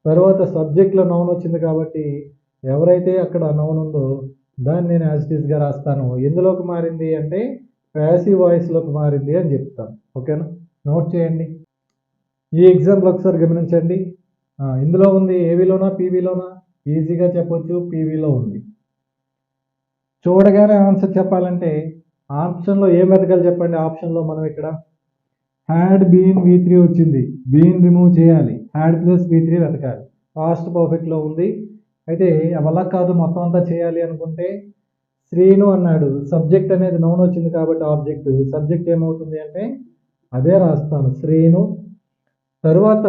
తర్వాత సబ్జెక్ట్లో నౌన్ వచ్చింది కాబట్టి ఎవరైతే అక్కడ నౌన్ ఉందో దాన్ని నేను యాజ్ ఇట్ ఈస్గా రాస్తాను. ఎందులోకి మారింది అంటే ప్యాసివ్ వాయిస్లోకి మారింది అని చెప్తాను. ఓకేనా, నోట్ చేయండి. ఈ ఎగ్జాంపుల్ ఒకసారి గమనించండి. ఇందులో ఉంది ఏవిలోనా పీవీలోనా? ఈజీగా చెప్పొచ్చు, పీవీలో ఉంది. చూడగానే ఆన్సర్ చెప్పాలంటే ఆప్షన్లో ఏం వెతకాలి చెప్పండి. ఆప్షన్లో మనం ఇక్కడ హ్యాడ్ బీన్ V3 వచ్చింది, బీన్ రిమూవ్ చేయాలి, హ్యాడ్ ప్లస్ V3 వెతకాలి. పాస్ట్ పర్ఫెక్ట్లో ఉంది. అయితే అవలా కాదు మొత్తం అంతా చేయాలి అనుకుంటే శ్రీను అన్నాడు, సబ్జెక్ట్ అనేది నౌన్ వచ్చింది కాబట్టి ఆబ్జెక్ట్, సబ్జెక్ట్ ఏమవుతుంది అంటే అదే రాస్తాను శ్రీను. తర్వాత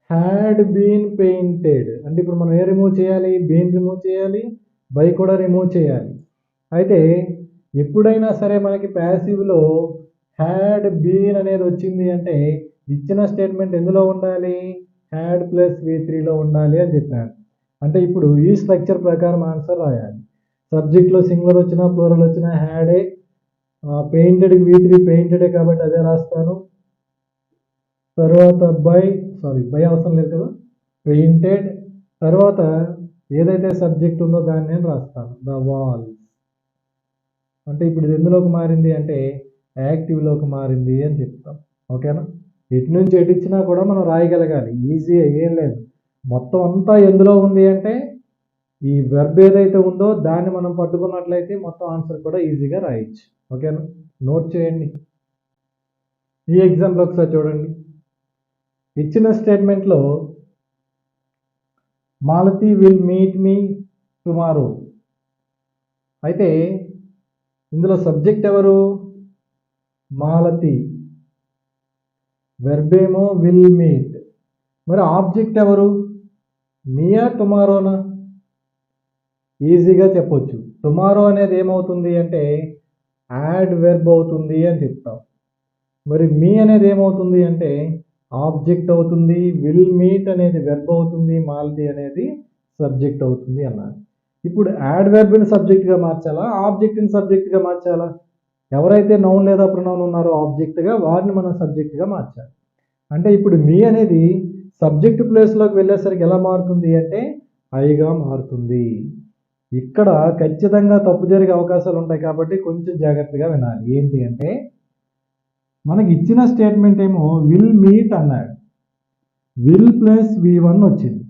హ్యాడ్ బీన్ పెయింటెడ్ అంటే ఇప్పుడు మనం ఏ రిమూవ్ చేయాలి? బీన్ రిమూవ్ చేయాలి, బై కూడా రిమూవ్ చేయాలి. అయితే ఎప్పుడైనా సరే మనకి ప్యాసివ్లో హ్యాడ్ బీన్ అనేది వచ్చింది అంటే ఇచ్చిన స్టేట్మెంట్ ఎందులో ఉండాలి? హ్యాడ్ ప్లస్ V3లో ఉండాలి అని చెప్పాను. అంటే ఇప్పుడు ఈ స్ట్రక్చర్ ప్రకారం ఆన్సర్ రాయాలి. సబ్జెక్ట్లో సింగులర్ వచ్చినా ప్లూరల్ వచ్చినా హ్యాడే, పెయింటెడ్కి V3 పెయింటెడే కాబట్టి అదే రాస్తాను. తర్వాత బై అవసరం లేదు కదా, పెయింటెడ్. తర్వాత ఏదైతే సబ్జెక్ట్ ఉందో దాన్ని నేను రాస్తాను, ద వాల్స్. అంటే ఇప్పుడు ఇది ఎందులోకి మారింది అంటే యాక్టివ్లోకి మారింది అని చెప్తాం. ఓకేనా, ఇటు నుంచి ఎటు ఇచ్చినా కూడా మనం రాయగలగాలి, ఈజీ ఏం లేదు. మొత్తం అంతా ఎందులో ఉంది అంటే ఈ వెర్బ్ ఏదైతే ఉందో దాన్ని మనం పట్టుకున్నట్లయితే మొత్తం ఆన్సర్ కూడా ఈజీగా రాయొచ్చు. ఓకేనా, నోట్ చేయండి. ఈ ఎగ్జాంపుల్ ఒకసారి చూడండి. ఇచ్చిన స్టేట్మెంట్లో Malathi will meet me tomorrow. అయితే ఇందులో సబ్జెక్ట్ ఎవరు? మాలతి. వెర్బ్ ఏమో విల్ మీట్. మరి ఆబ్జెక్ట్ ఎవరు? మియా టుమారోనా? ఈజీగా చెప్పొచ్చు. టుమారో అనేది ఏమవుతుంది అంటే యాడ్ వెర్బ్ అవుతుంది అని చెప్తాం. మరి మీ అనేది ఏమవుతుంది అంటే ఆబ్జెక్ట్ అవుతుంది, విల్ మీట్ అనేది వెర్బ్ అవుతుంది, మాలతి అనేది సబ్జెక్ట్ అవుతుంది అన్నారు. ఇప్పుడు యాడ్ వెర్బ్ని సబ్జెక్ట్గా మార్చాలా, ఆబ్జెక్ట్ని సబ్జెక్ట్గా మార్చాలా? ఎవరైతే నౌన్ లేదా ప్రొనౌన్ ఉన్నారో ఆబ్జెక్ట్గా వారిని మనం సబ్జెక్ట్గా మార్చాలి. అంటే ఇప్పుడు మీ అనేది సబ్జెక్ట్ ప్లేస్లోకి వెళ్ళేసరికి ఎలా మారుతుంది అంటే ఐగా మారుతుంది. ఇక్కడ ఖచ్చితంగా తప్పు జరిగే అవకాశాలు ఉంటాయి కాబట్టి కొంచెం జాగ్రత్తగా వినాలి. ఏంటి అంటే మనకి ఇచ్చిన స్టేట్మెంట్ ఏమో విల్ మీట్ అన్నాడు, విల్ ప్లస్ V1 వచ్చింది.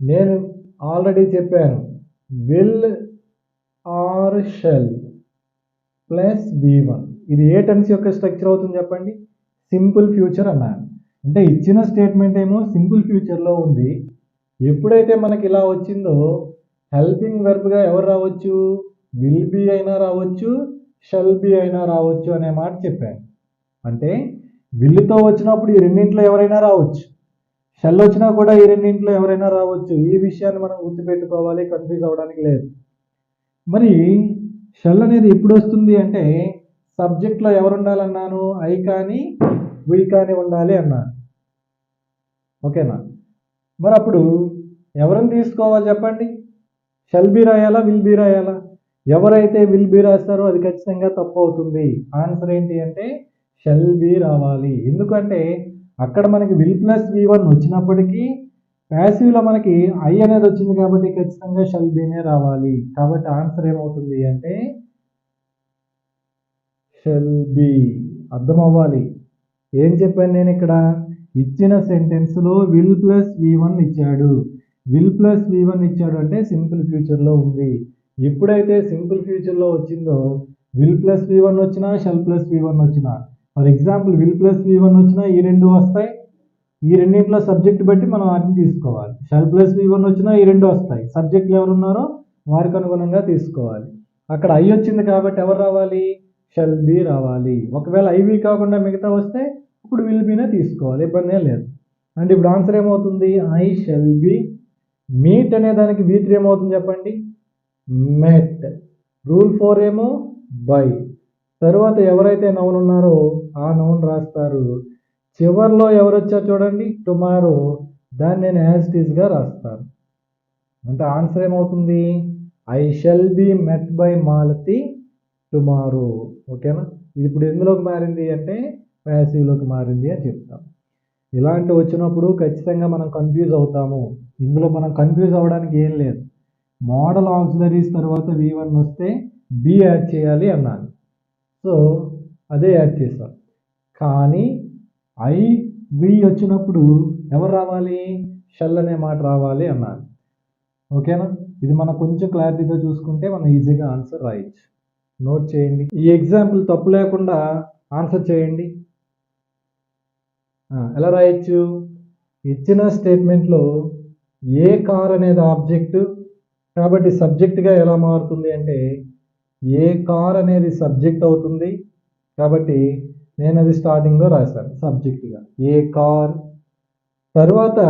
నేను ఆల్రెడీ చెప్పాను will or shall plus V1. ఇది ఏ టెన్స్ యొక్క స్ట్రక్చర్ అవుతుంది చెప్పండి? సింపుల్ ఫ్యూచర్ అన్నాను. అంటే ఇచ్చిన స్టేట్మెంట్ ఏమో సింపుల్ ఫ్యూచర్లో ఉంది. ఎప్పుడైతే మనకి ఇలా వచ్చిందో హెల్పింగ్ వెర్బ్గా ఎవరు రావచ్చు? విల్ బీ అయినా రావచ్చు, షెల్ బీ అయినా రావచ్చు అనే మాట చెప్పాను. అంటే విల్లుతో వచ్చినప్పుడు ఈ రెండింటిలో ఎవరైనా రావచ్చు, షెల్ వచ్చినా కూడా ఈ రెండింటిలో ఎవరైనా రావచ్చు. ఈ విషయాన్ని మనం గుర్తుపెట్టుకోవాలి, కన్ఫ్యూజ్ అవ్వడానికి లేదు. మరి షెల్ అనేది ఎప్పుడు వస్తుంది అంటే సబ్జెక్ట్లో ఎవరు ఉండాలన్నాను? ఐ కానీ వి కానీ ఉండాలి అన్నాను. ఓకేనా, మరి అప్పుడు ఎవరిని తీసుకోవాలి చెప్పండి? షెల్ బి రాయాలా, విల్ బి రాయాలా? ఎవరైతే విల్ బి రాస్తారో అది ఖచ్చితంగా తప్పు అవుతుంది. ఆన్సర్ ఏంటి అంటే షెల్ బి రావాలి. ఎందుకంటే అక్కడ మనకి విల్ ప్లస్ V1 వచ్చినప్పటికీ ప్యాసివ్లో మనకి ఐ అనేది వచ్చింది కాబట్టి ఖచ్చితంగా షెల్ బినే రావాలి. కాబట్టి ఆన్సర్ ఏమవుతుంది అంటే షెల్ బి. అర్థం అవ్వాలి. ఏం చెప్పాను నేను ఇక్కడ? ఇచ్చిన సెంటెన్స్లో విల్ ప్లస్ V1 ఇచ్చాడు, విల్ ప్లస్ V1 ఇచ్చాడు అంటే సింపుల్ ఫ్యూచర్లో ఉంది. ఎప్పుడైతే సింపుల్ ఫ్యూచర్లో వచ్చిందో విల్ ప్లస్ V1 వచ్చినా షెల్ ప్లస్ V1 వచ్చినా, for example will plus V1 వచ్చినా ఈ రెండు వస్తాయి. ఈ రెండింటిలో సబ్జెక్ట్ బట్టి మనం వాటిని తీసుకోవాలి. షెల్ ప్లస్ V1 వచ్చినా ఈ రెండు వస్తాయి. సబ్జెక్టులు ఎవరు ఉన్నారో వారికి అనుగుణంగా తీసుకోవాలి. అక్కడ ఐ వచ్చింది కాబట్టి ఎవరు రావాలి? షెల్ బి రావాలి. ఒకవేళ ఐవి కాకుండా మిగతా వస్తే ఇప్పుడు విల్ బీనే తీసుకోవాలి, ఇబ్బంది ఏం లేదు. అంటే ఇప్పుడు ఆన్సర్ ఏమవుతుంది? I shall be. మీట్ అనే దానికి V3 ఏమవుతుంది చెప్పండి? మెట్. రూల్ 4 ఏమో బై. తర్వాత ఎవరైతే నౌన్ ఉన్నారో ఆ నౌన్ రాస్తారు. చివర్లో ఎవరు వచ్చారు చూడండి, టుమారో. దాన్ని నేను యాజ్ ఇట్ ఈస్గా రాస్తాను. అంటే ఆన్సర్ ఏమవుతుంది? I shall be met by Malathi tomorrow. ఓకేనా, ఇది ఇప్పుడు ఎందులోకి మారింది అంటే ప్యాసివ్లోకి మారింది అని చెప్తాం. ఇలాంటి వచ్చినప్పుడు ఖచ్చితంగా మనం కన్ఫ్యూజ్ అవుతాము. ఇందులో మనం కన్ఫ్యూజ్ అవ్వడానికి ఏం లేదు. మోడల్ ఆక్సిలరీస్ తర్వాత V1 వస్తే బి యాడ్ చేయాలి అన్నాను. సో అదే యాడ్ చేసాం. కానీ వి వచ్చినప్పుడు ఎవరు రావాలి? షెల్ అనే మాట రావాలి అన్నాను. ఓకేనా? ఇది మనం కొంచెం క్లారిటీతో చూసుకుంటే మనం ఈజీగా ఆన్సర్ రాయొచ్చు. నోట్ చేయండి. ఈ ఎగ్జాంపుల్ తప్పు లేకుండా ఆన్సర్ చేయండి. ఎలా రాయొచ్చు? ఇచ్చిన స్టేట్మెంట్లో ఏ కార్ అనేది ఆబ్జెక్ట్ కాబట్టి సబ్జెక్ట్గా ఎలా మారుతుంది అంటే ఏ కార్ అనేది సబ్జెక్ట్ అవుతుంది కాబట్టి నేను అది స్టార్టింగ్లో రాశాను సబ్జెక్ట్గా ఏ కార్. తర్వాత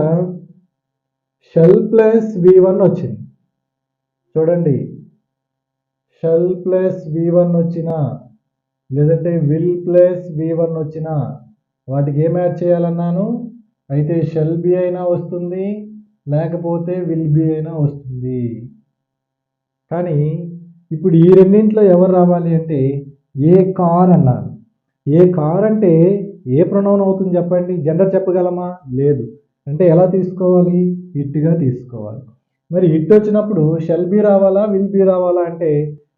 షెల్ ప్లస్ V1 వచ్చింది. చూడండి, షెల్ ప్లస్ V1 వచ్చినా లేదంటే విల్ ప్లస్ V1 వచ్చినా వాటికి ఏం యాడ్ చేయాలన్నాను? అయితే షెల్ బి అయినా వస్తుంది లేకపోతే విల్ బి అయినా వస్తుంది. కానీ ఇప్పుడు ఈ రెండింటిలో ఎవరు రావాలి అంటే ఏ కార్ అన్నాను. ఏ కార్ అంటే ఏ ప్రొనౌన్ అవుతుంది చెప్పండి? జెండర్ చెప్పగలమా? లేదు. అంటే ఎలా తీసుకోవాలి? ఇట్గా తీసుకోవాలి. మరి ఇట్ వచ్చినప్పుడు షెల్ బి రావాలా విల్ బి రావాలా అంటే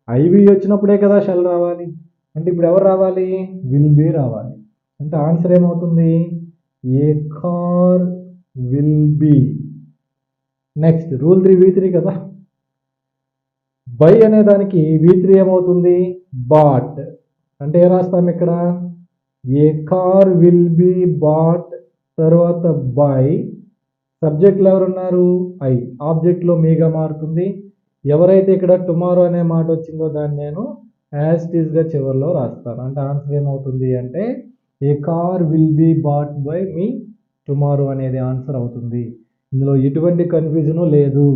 ఐవి వచ్చినప్పుడే కదా షెల్ రావాలి. అంటే ఇప్పుడు ఎవరు రావాలి? విల్ బి రావాలి. అంటే ఆన్సర్ ఏమవుతుంది? A car will be. Next rule 3V3 కదా. బై అనే దానికి V3 ఏమవుతుంది? బాట్. అంటే ఏ రాస్తాం ఇక్కడ? ఏ కార్ విల్ బి బాట్ తర్వాత బై. సబ్జెక్ట్లో ఎవరున్నారు? ఐ. ఆబ్జెక్ట్లో మీగా మారుతుంది. ఎవరైతే ఇక్కడ టుమారో అనే మాట వచ్చిందో దాన్ని నేను యాజ్ ఇట్ ఈస్గా చివరిలో రాస్తాను. అంటే ఆన్సర్ ఏమవుతుంది అంటే a car will be bought by me tomorrow అనేది ఆన్సర్ అవుతుంది. ఇందులో ఎటువంటి కన్ఫ్యూజను లేదు.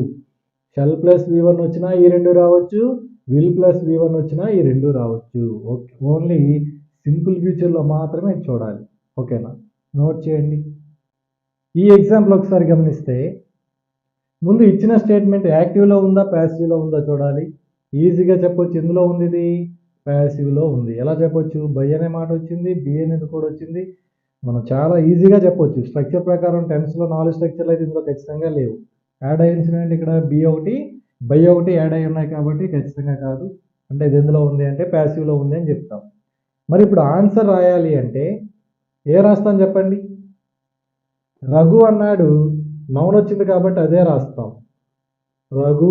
షెల్ ప్లస్ V1 వచ్చినా ఈ రెండు రావచ్చు, విల్ ప్లస్ V1 వచ్చినా ఈ రెండు రావచ్చు. ఓకే, ఓన్లీ సింపుల్ ఫ్యూచర్లో మాత్రమే చూడాలి. ఓకేనా? నోట్ చేయండి. ఈ ఎగ్జాంపుల్ ఒకసారి గమనిస్తే ముందు ఇచ్చిన స్టేట్మెంట్ యాక్టివ్లో ఉందా ప్యాసివ్లో ఉందా చూడాలి. ఈజీగా చెప్పొచ్చు. ఎందులో ఉంది ఇది? ప్యాసివ్లో ఉంది. ఎలా చెప్పొచ్చు? బై అనే మాట వచ్చింది, బి అనేది కూడా వచ్చింది. మనం చాలా ఈజీగా చెప్పొచ్చు. స్ట్రక్చర్ ప్రకారం టెన్స్లో 4 స్ట్రక్చర్లు అయితే ఇందులో ఖచ్చితంగా లేవు. యాడ్ అయ్యింది ఇక్కడ బి ఒకటి బై ఒకటి యాడ్ అయి ఉన్నాయి కాబట్టి ఖచ్చితంగా కాదు. అంటే ఇది ఎందులో ఉంది అంటే ప్యాసివ్లో ఉంది అని చెప్తాం. మరి ఇప్పుడు ఆన్సర్ రాయాలి అంటే ఏ రాస్తాం చెప్పండి? రఘు అన్నాడు, నౌన్ వచ్చింది కాబట్టి అదే రాస్తాం, రఘు.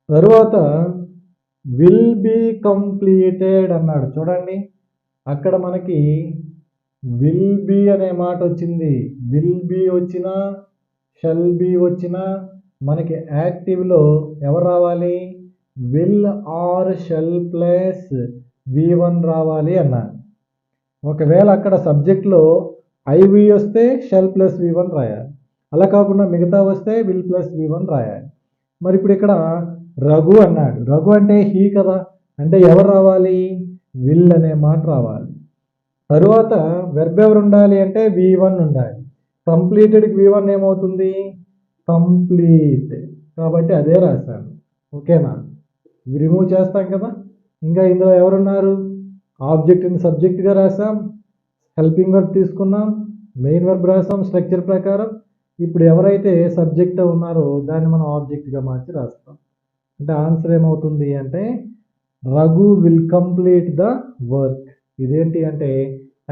తరువాత విల్ బి కంప్లీటెడ్ అన్నాడు. చూడండి, అక్కడ మనకి విల్ బి అనే మాట వచ్చింది. విల్ బి వచ్చినా షెల్ బి వచ్చినా మనకి యాక్టివ్లో ఎవరు రావాలి? Will or shall plus V1 రావాలి అన్నాడు. ఒకవేళ అక్కడ సబ్జెక్ట్లో ఐవి వస్తే షెల్ ప్లస్ V1 రాయాలి. అలా కాకుండా మిగతా వస్తే విల్ ప్లస్ V1 రాయాలి. మరి ఇప్పుడు ఇక్కడ రఘు అన్నాడు. రఘు అంటే హీ కదా. అంటే ఎవరు రావాలి? విల్ అనే మాట రావాలి. తరువాత వెర్బ్ ఎవరు ఉండాలి అంటే V1 ఉండాలి. కంప్లీటెడ్కి V1 ఏమవుతుంది? కంప్లీట్. కాబట్టి అదే రాశాను. ఓకేనా? రిమూవ్ చేస్తాం కదా. ఇంకా ఇందులో ఎవరున్నారు? ఆబ్జెక్ట్ని సబ్జెక్ట్గా రాసాం, హెల్పింగ్ వర్బ్ తీసుకున్నాం, మెయిన్ వర్బ్ రాసాం స్ట్రక్చర్ ప్రకారం. ఇప్పుడు ఎవరైతే సబ్జెక్ట్ ఉన్నారో దాన్ని మనం ఆబ్జెక్ట్గా మార్చి రాస్తాం. అంటే ఆన్సర్ ఏమవుతుంది అంటే Raghu will complete the work. ఇదేంటి అంటే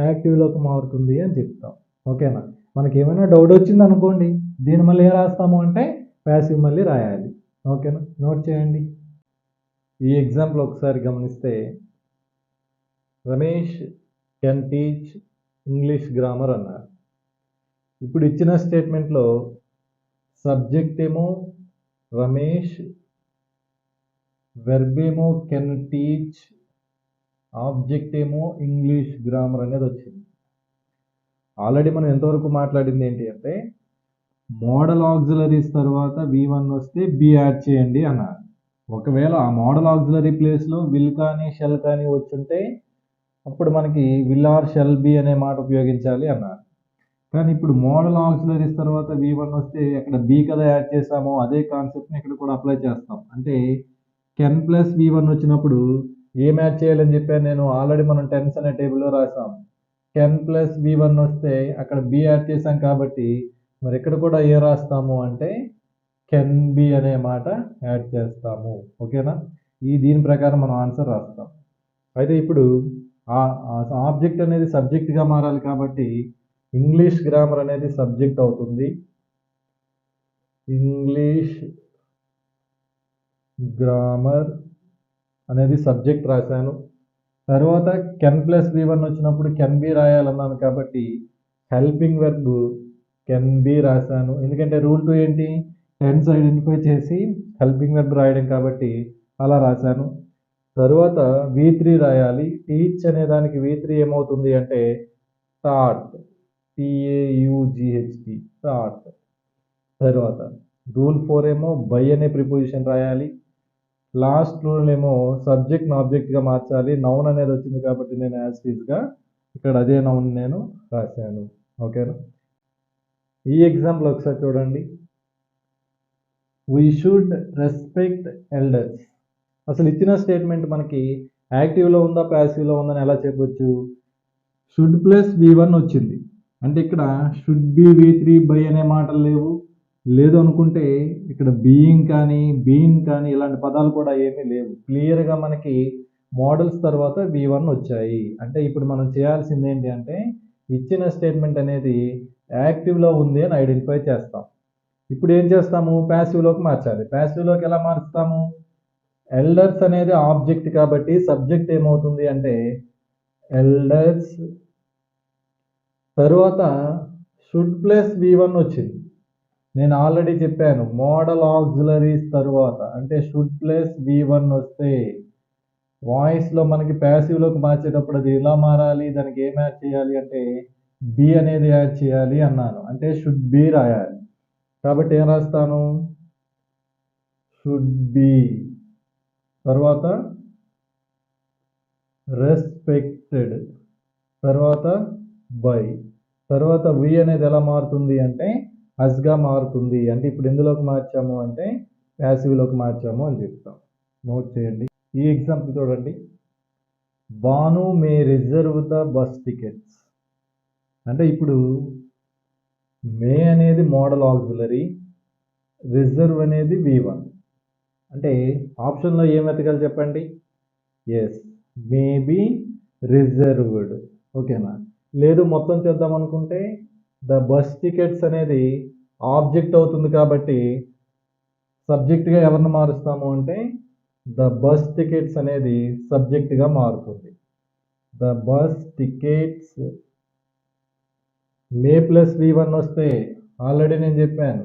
యాక్టివ్లోకి మారుతుంది అని చెప్తాం. ఓకేనా? మనకి ఏమైనా డౌట్ వచ్చింది అనుకోండి, దీన్ని మళ్ళీ ఏం రాస్తాము అంటే ప్యాసివ్ మళ్ళీ రాయాలి. ఓకేనా? నోట్ చేయండి. ఈ ఎగ్జాంపుల్ ఒకసారి గమనిస్తే Ramesh can teach English grammar అన్నారు. ఇప్పుడు ఇచ్చిన స్టేట్మెంట్లో సబ్జెక్ట్ ఏమో రమేష్, వెర్బ్ ఏమో కెన్ టీచ్, ఆబ్జెక్ట్ ఏమో ఇంగ్లీష్ గ్రామర్ అనేది వచ్చింది. ఆల్రెడీ మనం ఎంతవరకు మాట్లాడింది ఏంటి అంటే మోడల్ ఆక్సిలరీస్ తర్వాత V1 వస్తే బి యాడ్ చేయండి అన్నారు. ఒకవేళ ఆ మోడల్ ఆక్సిలరీ ప్లేస్లో విల్ కానీ షెల్ కానీ వచ్చుంటే అప్పుడు మనకి విల్ ఆర్ షెల్ బి అనే మాట ఉపయోగించాలి అన్నారు. కానీ ఇప్పుడు మోడల్ ఆక్సిలరీస్ తర్వాత V1 వస్తే అక్కడ బి కదా యాడ్ చేసామో అదే కాన్సెప్ట్ని ఇక్కడ కూడా అప్లై చేస్తాం. అంటే కెన్ ప్లస్ V1 వచ్చినప్పుడు ఏం యాడ్ చేయాలని చెప్పాను నేను? ఆల్రెడీ మనం టెన్స్ అనే టేబుల్లో రాసాం. కెన్ ప్లస్ V1 వస్తే అక్కడ బి యాడ్ చేసాం కాబట్టి మరి ఇక్కడ కూడా ఏ రాస్తాము అంటే కెన్ బి అనే మాట యాడ్ చేస్తాము. ఓకేనా? దీని ప్రకారం మనం ఆన్సర్ రాస్తాం. అయితే ఇప్పుడు ఆబ్జెక్ట్ అనేది సబ్జెక్ట్గా మారాలి కాబట్టి ఇంగ్లీష్ గ్రామర్ అనేది సబ్జెక్ట్ అవుతుంది. ఇంగ్లీష్ గ్రామర్ అనేది సబ్జెక్ట్ రాశాను. తర్వాత కెన్ ప్లస్ V1 వచ్చినప్పుడు కెన్ బి రాయాలన్నాను కాబట్టి హెల్పింగ్ వెర్బ్ కెన్ బి రాశాను. ఎందుకంటే రూల్ 2 ఏంటి? టెన్స్ ఐడెంటిఫై చేసి హెల్పింగ్ వెర్బ్ రాయడం కాబట్టి అలా రాశాను. తరువాత V3 రాయాలి. టీచ్ అనే దానికి V3 ఏమవుతుంది అంటే టాట్, TAUGHT, టాట్. తర్వాత రూల్ 4 ఏమో బై అనే ప్రిపోజిషన్ రాయాలి. లాస్ట్ రూల్ ఏమో సబ్జెక్ట్ని ఆబ్జెక్ట్గా మార్చాలి. నౌన్ అనేది వచ్చింది కాబట్టి నేను యాజ్ టీజ్గా ఇక్కడ అదే నౌన్ నేను రాశాను. ఓకేనా? ఈ ఎగ్జాంపుల్ ఒకసారి చూడండి. We should respect elders. అసలు ఇచ్చిన స్టేట్మెంట్ మనకి యాక్టివ్లో ఉందా ప్యాసివ్లో ఉందని ఎలా చెప్పొచ్చు? షుడ్ ప్లస్ V1 వచ్చింది అంటే ఇక్కడ షుడ్ బి V3 బై అనే మాటలు లేవు. లేదు అనుకుంటే ఇక్కడ బీయింగ్ కానీ బీన్ కానీ ఇలాంటి పదాలు కూడా ఏమీ లేవు. క్లియర్గా మనకి మోడల్స్ తర్వాత V1 వచ్చాయి. అంటే ఇప్పుడు మనం చేయాల్సింది ఏంటి అంటే ఇచ్చిన స్టేట్మెంట్ అనేది యాక్టివ్లో ఉంది అని ఐడెంటిఫై చేస్తాం. ఇప్పుడు ఏం చేస్తాము? ప్యాసివ్లోకి మార్చాలి. ప్యాసివ్లోకి ఎలా మారుస్తాము? ఎల్డర్స్ అనేది ఆబ్జెక్ట్ కాబట్టి సబ్జెక్ట్ ఏమవుతుంది అంటే ఎల్డర్స్. తరువాత షుడ్ ప్లస్ V1 వచ్చింది. నేను ఆల్రెడీ చెప్పాను మోడల్ ఆక్సిలరీస్ తరువాత అంటే షుడ్ ప్లస్ V1 వస్తే వాయిస్లో మనకి ప్యాసివ్లోకి మార్చేటప్పుడు అది ఎలా మారాలి? దానికి ఏం యాడ్ చేయాలి అంటే బి అనేది యాడ్ చేయాలి అన్నాను. అంటే షుడ్ బి రాయాలి. కాబట్టి ఏం రాస్తాను? Should be. తర్వాత రెస్పెక్టెడ్. తర్వాత బై. తర్వాత వి అనేది ఎలా మారుతుంది అంటే అస్గా మారుతుంది. అంటే ఇప్పుడు ఎందులోకి మార్చాము అంటే ప్యాసివ్లోకి మార్చాము అని చెప్తాం. నోట్ చేయండి. ఈ ఎగ్జాంపుల్ చూడండి. బాను మే రిజర్వ్ ద బస్ టికెట్స్. అంటే ఇప్పుడు మే అనేది మోడల్ ఆక్సిలరీ, రిజర్వ్ అనేది V1. అంటే ఆప్షన్లో ఏం వెతకాలి చెప్పండి? Yes, maybe reserved. ఓకేనా? లేదు మొత్తం చేద్దాం అనుకుంటే ద బస్ టికెట్స్ అనేది ఆబ్జెక్ట్ అవుతుంది కాబట్టి సబ్జెక్ట్గా ఎవరిని మారుస్తాము అంటే ద బస్ టికెట్స్ అనేది సబ్జెక్ట్గా మారుతుంది. The bus tickets. May plus V1 వస్తే ఆల్రెడీ నేను చెప్పాను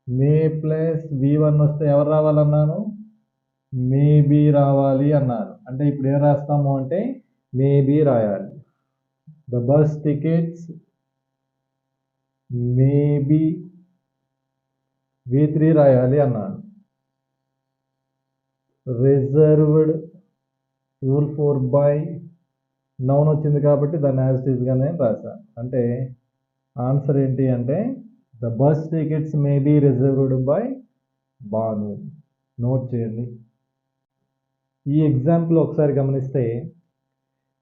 మే ప్లస్ V1 వస్తే ఎవరు రావాలన్నాను? మేబీ రావాలి అన్నాను. అంటే ఇప్పుడు ఏం రాస్తాము అంటే మేబీ రాయాలి. The bus tickets maybe V3 రాయాలి అన్నాను. రిజర్వ్డ్ రూల్ 4 బై నౌన్ వచ్చింది కాబట్టి దాన్ని యాజ్ ఇట్ ఈస్గానే రాశాను. అంటే ఆన్సర్ ఏంటి అంటే the bus tickets may be reserved by Banu. Note చేయండి. ఈ ఎగ్జాంపుల్ ఒకసారి గమనిస్తే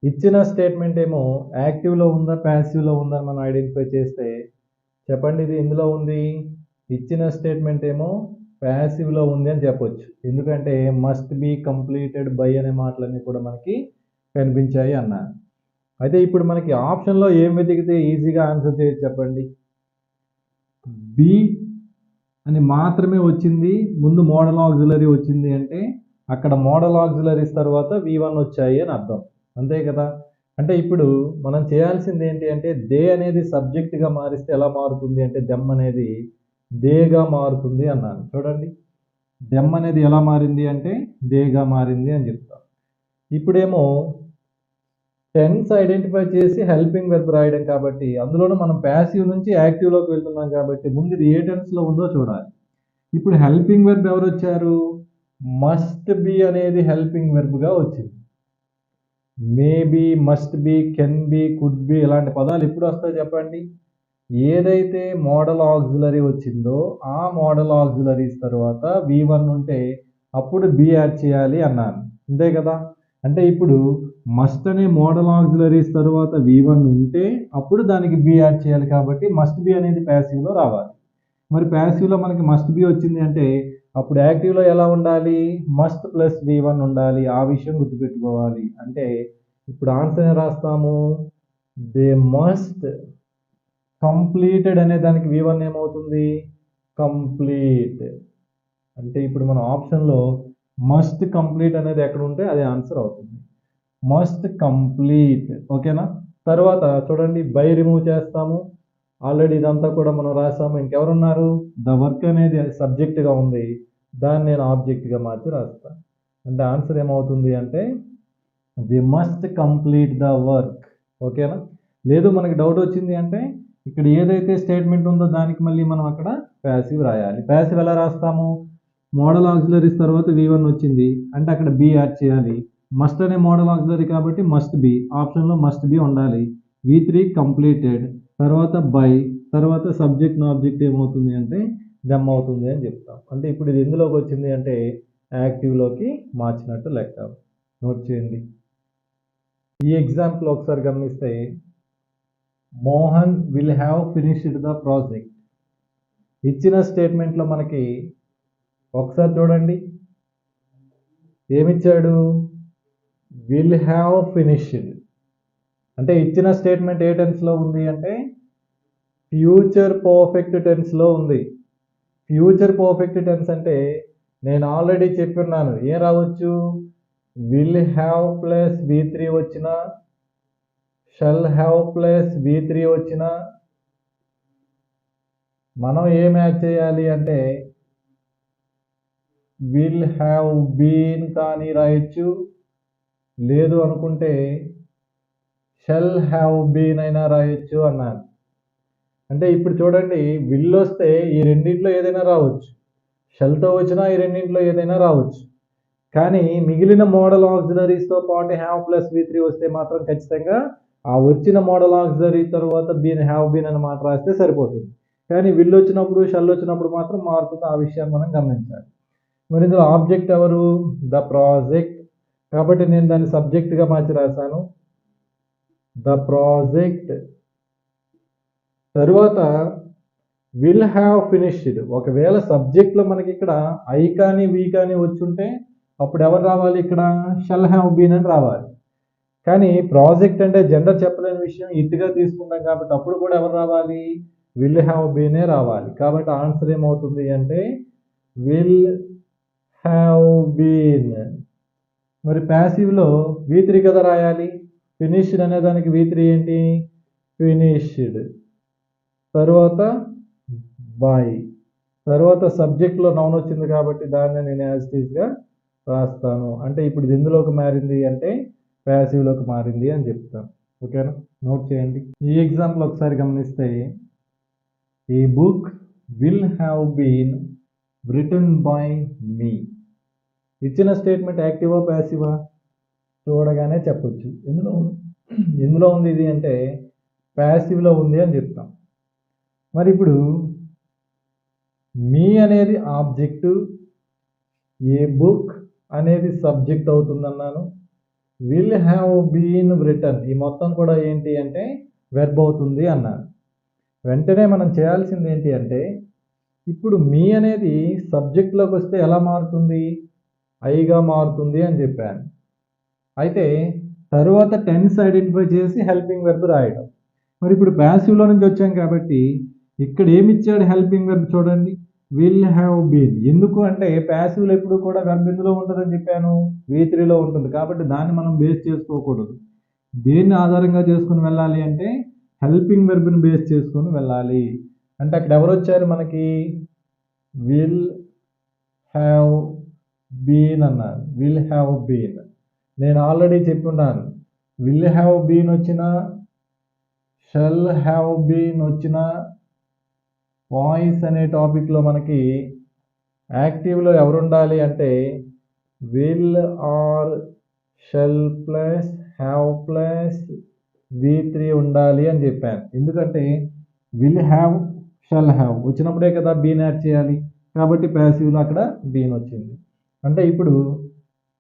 ఇచ్చిన స్టేట్మెంట్ ఏమో యాక్టివ్లో ఉందా ప్యాసివ్లో ఉందా మనం ఐడెంటిఫై చేస్తే చెప్పండి ఇది ఎందులో ఉంది? ఇచ్చిన స్టేట్మెంట్ ఏమో ప్యాసివ్లో ఉంది అని చెప్పొచ్చు. ఎందుకంటే మస్ట్ బీ కంప్లీటెడ్ బై అనే మాటలన్నీ కూడా మనకి కనిపించాయి అన్నాను. అయితే ఇప్పుడు మనకి ఆప్షన్లో ఏం వెతికితే ఈజీగా ఆన్సర్ చేయొచ్చు చెప్పండి? బి అని మాత్రమే వచ్చింది, ముందు మోడల్ ఆక్సిలరీ వచ్చింది అంటే అక్కడ మోడల్ ఆక్సిలరీస్ తర్వాత V1 వచ్చాయి అని అర్థం. అంతే కదా? అంటే ఇప్పుడు మనం చేయాల్సింది ఏంటి అంటే దే అనేది సబ్జెక్ట్గా మారిస్తే ఎలా మారుతుంది అంటే దెమ్ అనేది దేగా మారుతుంది అన్నాను. చూడండి దెమ్ అనేది ఎలా మారింది అంటే దేగా మారింది అని చెప్తాం. ఇప్పుడేమో టెన్స్ ఐడెంటిఫై చేసి హెల్పింగ్ వెర్బ్ రాయడం కాబట్టి అందులోనూ మనం ప్యాసివ్ నుంచి యాక్టివ్లోకి వెళ్తున్నాం కాబట్టి ముందు ఇది ఏ టెన్స్లో ఉందో చూడాలి. ఇప్పుడు హెల్పింగ్ వెర్బ్ ఎవరు వచ్చారు? మస్ట్ బి అనేది హెల్పింగ్ వెర్బ్గా వచ్చింది. Maybe, must be, can be, could be ఇలాంటి పదాలు ఎప్పుడు వస్తాయి చెప్పండి? ఏదైతే మోడల్ ఆక్సిలరీ వచ్చిందో ఆ మోడల్ ఆక్సిలరీస్ తర్వాత V1 ఉంటే అప్పుడు బి యాడ్ చేయాలి అన్నాను. అంతే కదా? అంటే ఇప్పుడు మస్ట్ అనే మోడల్ ఆక్సిలరీస్ తర్వాత V1 ఉంటే అప్పుడు దానికి బి యాడ్ చేయాలి కాబట్టి మస్ట్ బి అనేది ప్యాసివ్లో రావాలి. మరి ప్యాసివ్లో మనకి మస్ట్ బి వచ్చింది అంటే అప్పుడు యాక్టివ్లో ఎలా ఉండాలి, మస్ట్ ప్లస్ V1 ఉండాలి. ఆ విషయం గుర్తుపెట్టుకోవాలి. అంటే ఇప్పుడు ఆన్సర్ ఏం రాస్తాము, దే మస్ట్ కంప్లీటెడ్ అనే దానికి V1 ఏమవుతుంది, కంప్లీట్. అంటే ఇప్పుడు మన ఆప్షన్లో మస్ట్ కంప్లీట్ అనేది ఎక్కడ ఉంటే అది ఆన్సర్ అవుతుంది. Must complete. ఓకేనా. తర్వాత చూడండి, బై రిమూవ్ చేస్తాము. ఆల్రెడీ ఇదంతా కూడా మనం రాసాము. ఇంకెవరున్నారు, ద వర్క్ అనేది సబ్జెక్ట్గా ఉంది, దాన్ని నేను ఆబ్జెక్ట్గా మార్చి రాస్తాను. అంటే ఆన్సర్ ఏమవుతుంది అంటే we must complete the work. ఓకేనా. లేదు మనకి డౌట్ వచ్చింది అంటే ఇక్కడ ఏదైతే స్టేట్మెంట్ ఉందో దానికి మళ్ళీ మనం అక్కడ ప్యాసివ్ రాయాలి. ప్యాసివ్ ఎలా రాస్తాము, మోడల్ ఆక్సిలరీస్ తర్వాత V1 వచ్చింది అంటే అక్కడ బి యాడ్ చేయాలి. మస్ట్ అనే మోడల్ ఆక్సిలరీ కాబట్టి మస్ట్ బి, ఆప్షన్లో మస్ట్ బి ఉండాలి. V3 కంప్లీటెడ్, తర్వాత బై, తర్వాత సబ్జెక్ట్ ఆబ్జెక్ట్ ఏమవుతుంది అంటే దెమ్ అవుతుంది అని చెప్తాం. అంటే ఇప్పుడు ఇది ఎందులోకి వచ్చింది అంటే యాక్టివ్లోకి మార్చినట్టు లెక్క. నోట్ చేయండి. ఈ ఎగ్జాంపుల్ ఒకసారి గమనిస్తే, Mohan will have finished the project. ఇచ్చిన స్టేట్మెంట్లో మనకి ఒకసారి చూడండి ఏమిచ్చాడు, విల్ హ్యావ్ ఫినిష్డ్. అంటే ఇచ్చిన స్టేట్మెంట్ ఏ టెన్స్లో ఉంది అంటే ఫ్యూచర్ పర్ఫెక్ట్ టెన్స్లో ఉంది. ఫ్యూచర్ పర్ఫెక్ట్ టెన్స్ అంటే నేను ఆల్రెడీ చెప్పిన్నాను, ఏం రావచ్చు, విల్ హ్యావ్ ప్లస్ V3 వచ్చిన, షల్ హ్యావ్ ప్లస్ V3 వచ్చిన మనం ఏం యాడ్ చేయాలి అంటే విల్ హ్యావ్ బీన్ కానీ రాయొచ్చు, లేదు అనుకుంటే షల్ హ్యావ్ బీన్ అయినా రాయొచ్చు అన్నాను. అంటే ఇప్పుడు చూడండి, విల్ వస్తే ఈ రెండింటిలో ఏదైనా రావచ్చు, షల్తో వచ్చినా ఈ రెండింటిలో ఏదైనా రావచ్చు. కానీ మిగిలిన మోడల్ ఆక్సిలరీస్తో పాటు హ్యావ్ ప్లస్ V3 వస్తే మాత్రం ఖచ్చితంగా ఆ వచ్చిన మోడల్ ఆక్సిలరీ తర్వాత బీన్ హ్యావ్ బీన్ అని మాట రాస్తే సరిపోతుంది. కానీ విల్ వచ్చినప్పుడు షల్ వచ్చినప్పుడు మాత్రం మారుతుంది. ఆ విషయాన్ని మనం గమనించాలి. మరి ఇందులో ఆబ్జెక్ట్ ఎవరు, ద ప్రాజెక్ట్. కాబట్టి నేను దాన్ని సబ్జెక్ట్గా మార్చి రాశాను, ద ప్రాజెక్ట్. తరువాత విల్ హ్యావ్ ఫినిష్డ్. ఒకవేళ సబ్జెక్ట్లో మనకి ఇక్కడ ఐ కానీ వి కానీ వచ్చుంటే అప్పుడు ఎవరు రావాలి, ఇక్కడ షల్ హ్యావ్ బీన్ అని రావాలి. కానీ ప్రాజెక్ట్ అంటే జెండర్ చెప్పలేని విషయం, ఇటుగా తీసుకుంటాం కాబట్టి అప్పుడు కూడా ఎవరు రావాలి, విల్ హ్యావ్ బీనే రావాలి. కాబట్టి ఆన్సర్ ఏమవుతుంది అంటే విల్ హ్యావ్ బీన్. మరి ప్యాసివ్లో V3 కదా రాయాలి, ఫినిష్డ్ అనే దానికి V3 ఏంటి, ఫినిష్డ్. తర్వాత బై, తర్వాత సబ్జెక్ట్లో నౌన్ వచ్చింది కాబట్టి దాన్ని నేను యాజ్ ఇట్ ఈస్గా రాస్తాను. అంటే ఇప్పుడు ఇది ఎందులోకి మారింది అంటే ప్యాసివ్లోకి మారింది అని చెప్తాను. ఓకేనా. నోట్ చేయండి. ఈ ఎగ్జాంపుల్ ఒకసారి గమనిస్తే, ఈ book will have been written by me. ఇచ్చిన స్టేట్మెంట్ యాక్టివా ప్యాసివా చూడగానే చెప్పొచ్చు ఎందులో ఉంది ఇది అంటే ప్యాసివ్లో ఉంది అని చెప్తాం. మరి ఇప్పుడు మీ అనేది ఆబ్జెక్టు, ఏ బుక్ అనేది సబ్జెక్ట్ అవుతుందన్నాను, విల్ హ్యావ్ బీన్ రిటన్ ఈ మొత్తం కూడా ఏంటి అంటే వెర్బ్ అవుతుంది అన్నాను. వెంటనే మనం చేయాల్సింది ఏంటి అంటే ఇప్పుడు మీ అనేది సబ్జెక్ట్లోకి వస్తే ఎలా మారుతుంది, ఐగా మారుతుంది అని చెప్పాను. అయితే తరువాత టెన్స్ ఐడెంటిఫై చేసి హెల్పింగ్ వెర్బ్ రాయడం. మరి ఇప్పుడు ప్యాసివ్లో నుంచి వచ్చాం కాబట్టి ఇక్కడ ఏమి ఇచ్చాడు హెల్పింగ్ వెర్బ్ చూడండి, విల్ హ్యావ్ బీన్. ఎందుకు అంటే ప్యాసివ్లో ఎప్పుడు కూడా వెర్బ్ ఎందులో ఉంటుందని చెప్పాను, V3లో ఉంటుంది. కాబట్టి దాన్ని మనం బేస్ చేసుకోకూడదు. దేన్ని ఆధారంగా చేసుకుని వెళ్ళాలి అంటే హెల్పింగ్ వెర్బ్ని బేస్ చేసుకొని వెళ్ళాలి. అంటే అక్కడ ఎవరు వచ్చారు మనకి, విల్ హ్యావ్ బీన్ అన్నారు, విల్ హ్యావ్ బీన్. నేను ఆల్రెడీ చెప్పున్నాను, విల్ హ్యావ్ బీన్ వచ్చిన, షల్ హ్యావ్ బీన్ వచ్చిన, వాయిస్ అనే టాపిక్లో మనకి యాక్టివ్లో ఎవరు ఉండాలి అంటే will or shall plus have plus V3 ఉండాలి అని చెప్పాను. ఎందుకంటే విల్ హ్యావ్ షల్ హ్యావ్ వచ్చినప్పుడే కదా బీన్ యాడ్ చేయాలి. కాబట్టి ప్యాసివ్లో అక్కడ బీన్ వచ్చింది. అంటే ఇప్పుడు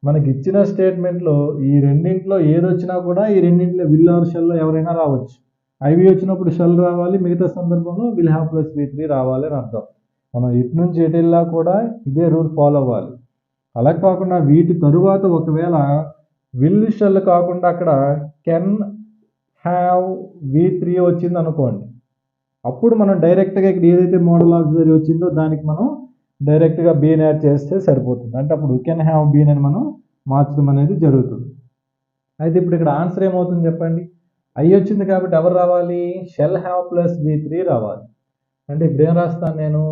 మనకి ఇచ్చిన స్టేట్మెంట్లో ఈ రెండింటిలో ఏదొచ్చినా కూడా ఈ రెండింటిలో విల్ ఆర్ షల్లో ఎవరైనా రావచ్చు. ఐవి వచ్చినప్పుడు షల్ రావాలి, మిగతా సందర్భంలో విల్ హ్యావ్ ప్లస్ V3 రావాలి అని అర్థం. మనం ఇటు నుంచి ఎటు వెళ్ళా కూడా ఇదే రూల్ ఫాలో అవ్వాలి. అలా కాకుండా వీటి తరువాత ఒకవేళ విల్ షల్ కాకుండా అక్కడ కెన్ హ్యావ్ V3 వచ్చింది అనుకోండి, అప్పుడు మనం డైరెక్ట్గా ఇక్కడ ఏదైతే మోడల్ ఆక్సిలరీ వచ్చిందో దానికి మనం డైరెక్ట్గా బీన్ యాడ్ చేస్తే సరిపోతుంది. అంటే అప్పుడు కెన్ హ్యావ్ బీన్ అని మనం మార్చడం అనేది జరుగుతుంది. అయితే ఇప్పుడు ఇక్కడ ఆన్సర్ ఏమవుతుంది చెప్పండి? ఐ వచ్చింది కాబట్టి ఎవరు రావాలి? షెల్ హ్యావ్ ప్లస్ V3 రావాలి. అంటే ఇప్పుడు ఏం రాస్తాను నేను?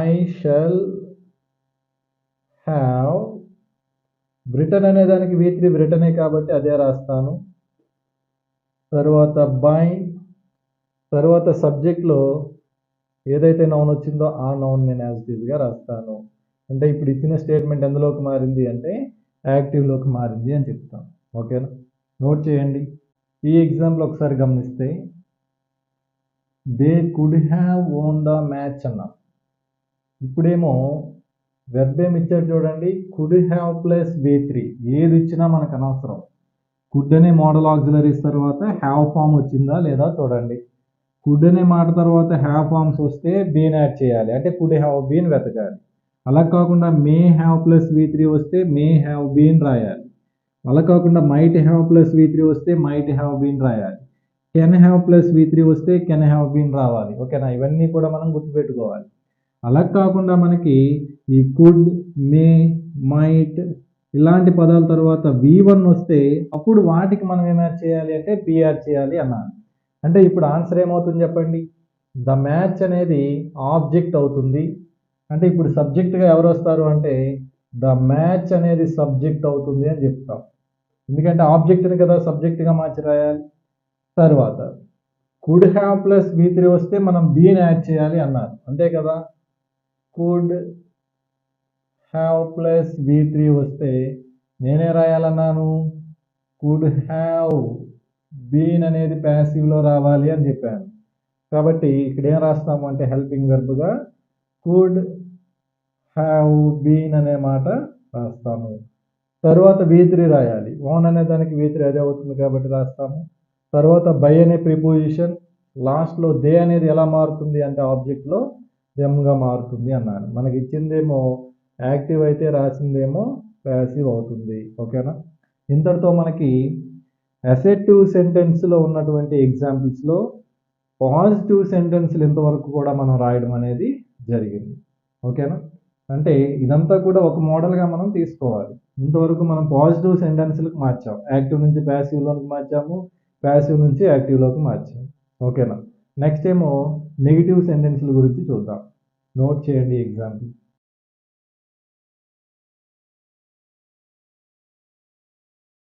ఐ షెల్ హ్యావ్, బ్రిటన్ అనే దానికి V3 బ్రిటనే కాబట్టి అదే రాస్తాను. తర్వాత బై, తర్వాత సబ్జెక్ట్లో ఏదైతే నౌన్ వచ్చిందో ఆ నౌన్ నేను యాజ్ ఇట్ ఈజ్గా రాస్తాను. అంటే ఇప్పుడు ఇచ్చిన స్టేట్మెంట్ ఎందులోకి మారింది అంటే యాక్టివ్లోకి మారింది అని చెప్తాం. ఓకేనా? నోట్ చేయండి. ఈ ఎగ్జాంపుల్ ఒకసారి గమనిస్తే they could have own the match అన్నా. ఇప్పుడేమో వెర్బ్ ఏమి ఇచ్చారు చూడండి, కుడ్ హ్యావ్ ప్లస్ V3. ఏది ఇచ్చినా మనకు అనవసరం. కుడ్ అనే మోడల్ ఆక్సిలరీస్ తర్వాత హ్యావ్ ఫామ్ వచ్చిందా లేదా చూడండి. కుడ్ అనే మాట తర్వాత హ్యావ్ ఫామ్స్ వస్తే బీన్ యాడ్ చేయాలి, అంటే కుడ్ హ్యావ్ బీన్ వెతకాలి. అలా కాకుండా మే హ్యావ్ ప్లస్ V3 వస్తే మే హ్యావ్ బీన్ రాయాలి. అలా కాకుండా మైట్ హ్యావ్ ప్లస్ V3 వస్తే మైట్ హ్యావ్ బీన్ రాయాలి. కెన్ హ్యావ్ ప్లస్ V3 వస్తే కెన్ హ్యావ్ బీన్ రావాలి. ఓకేనా? ఇవన్నీ కూడా మనం గుర్తుపెట్టుకోవాలి. అలా కాకుండా మనకి ఈ కుడ్, మే, మైట్ ఇలాంటి పదాల తర్వాత V1 వస్తే అప్పుడు వాటికి మనం ఏం యాడ్ చేయాలి అంటే బి యాడ్ చేయాలి అన్నాను. అంటే ఇప్పుడు ఆన్సర్ ఏమవుతుంది చెప్పండి? ద మ్యాచ్ అనేది ఆబ్జెక్ట్ అవుతుంది. అంటే ఇప్పుడు సబ్జెక్ట్గా ఎవరు వస్తారు అంటే ద మ్యాచ్ అనేది సబ్జెక్ట్ అవుతుంది అని చెప్తాం. ఎందుకంటే ఆబ్జెక్ట్ని కదా సబ్జెక్ట్గా మార్చి రాయాలి. తర్వాత కుడ్ హ్యావ్ ప్లస్ V3 వస్తే మనం బీని యాడ్ చేయాలి అన్నారు, అంతే కదా? కుడ్ హ్యావ్ ప్లస్ V3 వస్తే నేనే రాయాలన్నాను, కుడ్ హ్యావ్ బీన్ అనేది ప్యాసివ్లో రావాలి అని చెప్పాను. కాబట్టి ఇక్కడ ఏం రాస్తాము అంటే హెల్పింగ్ వెర్బ్గా కుడ్ హ్యావ్ బీన్ అనే మాట రాస్తాము. తర్వాత V3 రాయాలి. ఓన్ అనే దానికి V3 అదే అవుతుంది కాబట్టి రాస్తాము. తర్వాత బై అనే ప్రిపోజిషన్ లాస్ట్లో దే అనేది ఎలా మారుతుంది అంటే ఆబ్జెక్ట్లో దెమ్గా మారుతుంది అన్నాను. మనకి ఇచ్చిందేమో యాక్టివ్ అయితే రాసిందేమో ప్యాసివ్ అవుతుంది. ఓకేనా? ఇంతటితో మనకి అసెర్టివ్ సెంటెన్స్లో ఉన్నటువంటి ఎగ్జాంపుల్స్లో పాజిటివ్ సెంటెన్స్లు ఇంతవరకు కూడా మనం రాయడం అనేది జరిగింది. ఓకేనా? అంటే ఇదంతా కూడా ఒక మోడల్గా మనం తీసుకోవాలి. ఇంతవరకు మనం పాజిటివ్ సెంటెన్స్లకు మార్చాం, యాక్టివ్ నుంచి ప్యాసివ్లోకి మార్చాము, ప్యాసివ్ నుంచి యాక్టివ్లోకి మార్చాము. ఓకేనా? నెక్స్ట్ ఏమో నెగిటివ్ సెంటెన్స్ల గురించి చూద్దాం. నోట్ చేయండి ఎగ్జాంపుల్.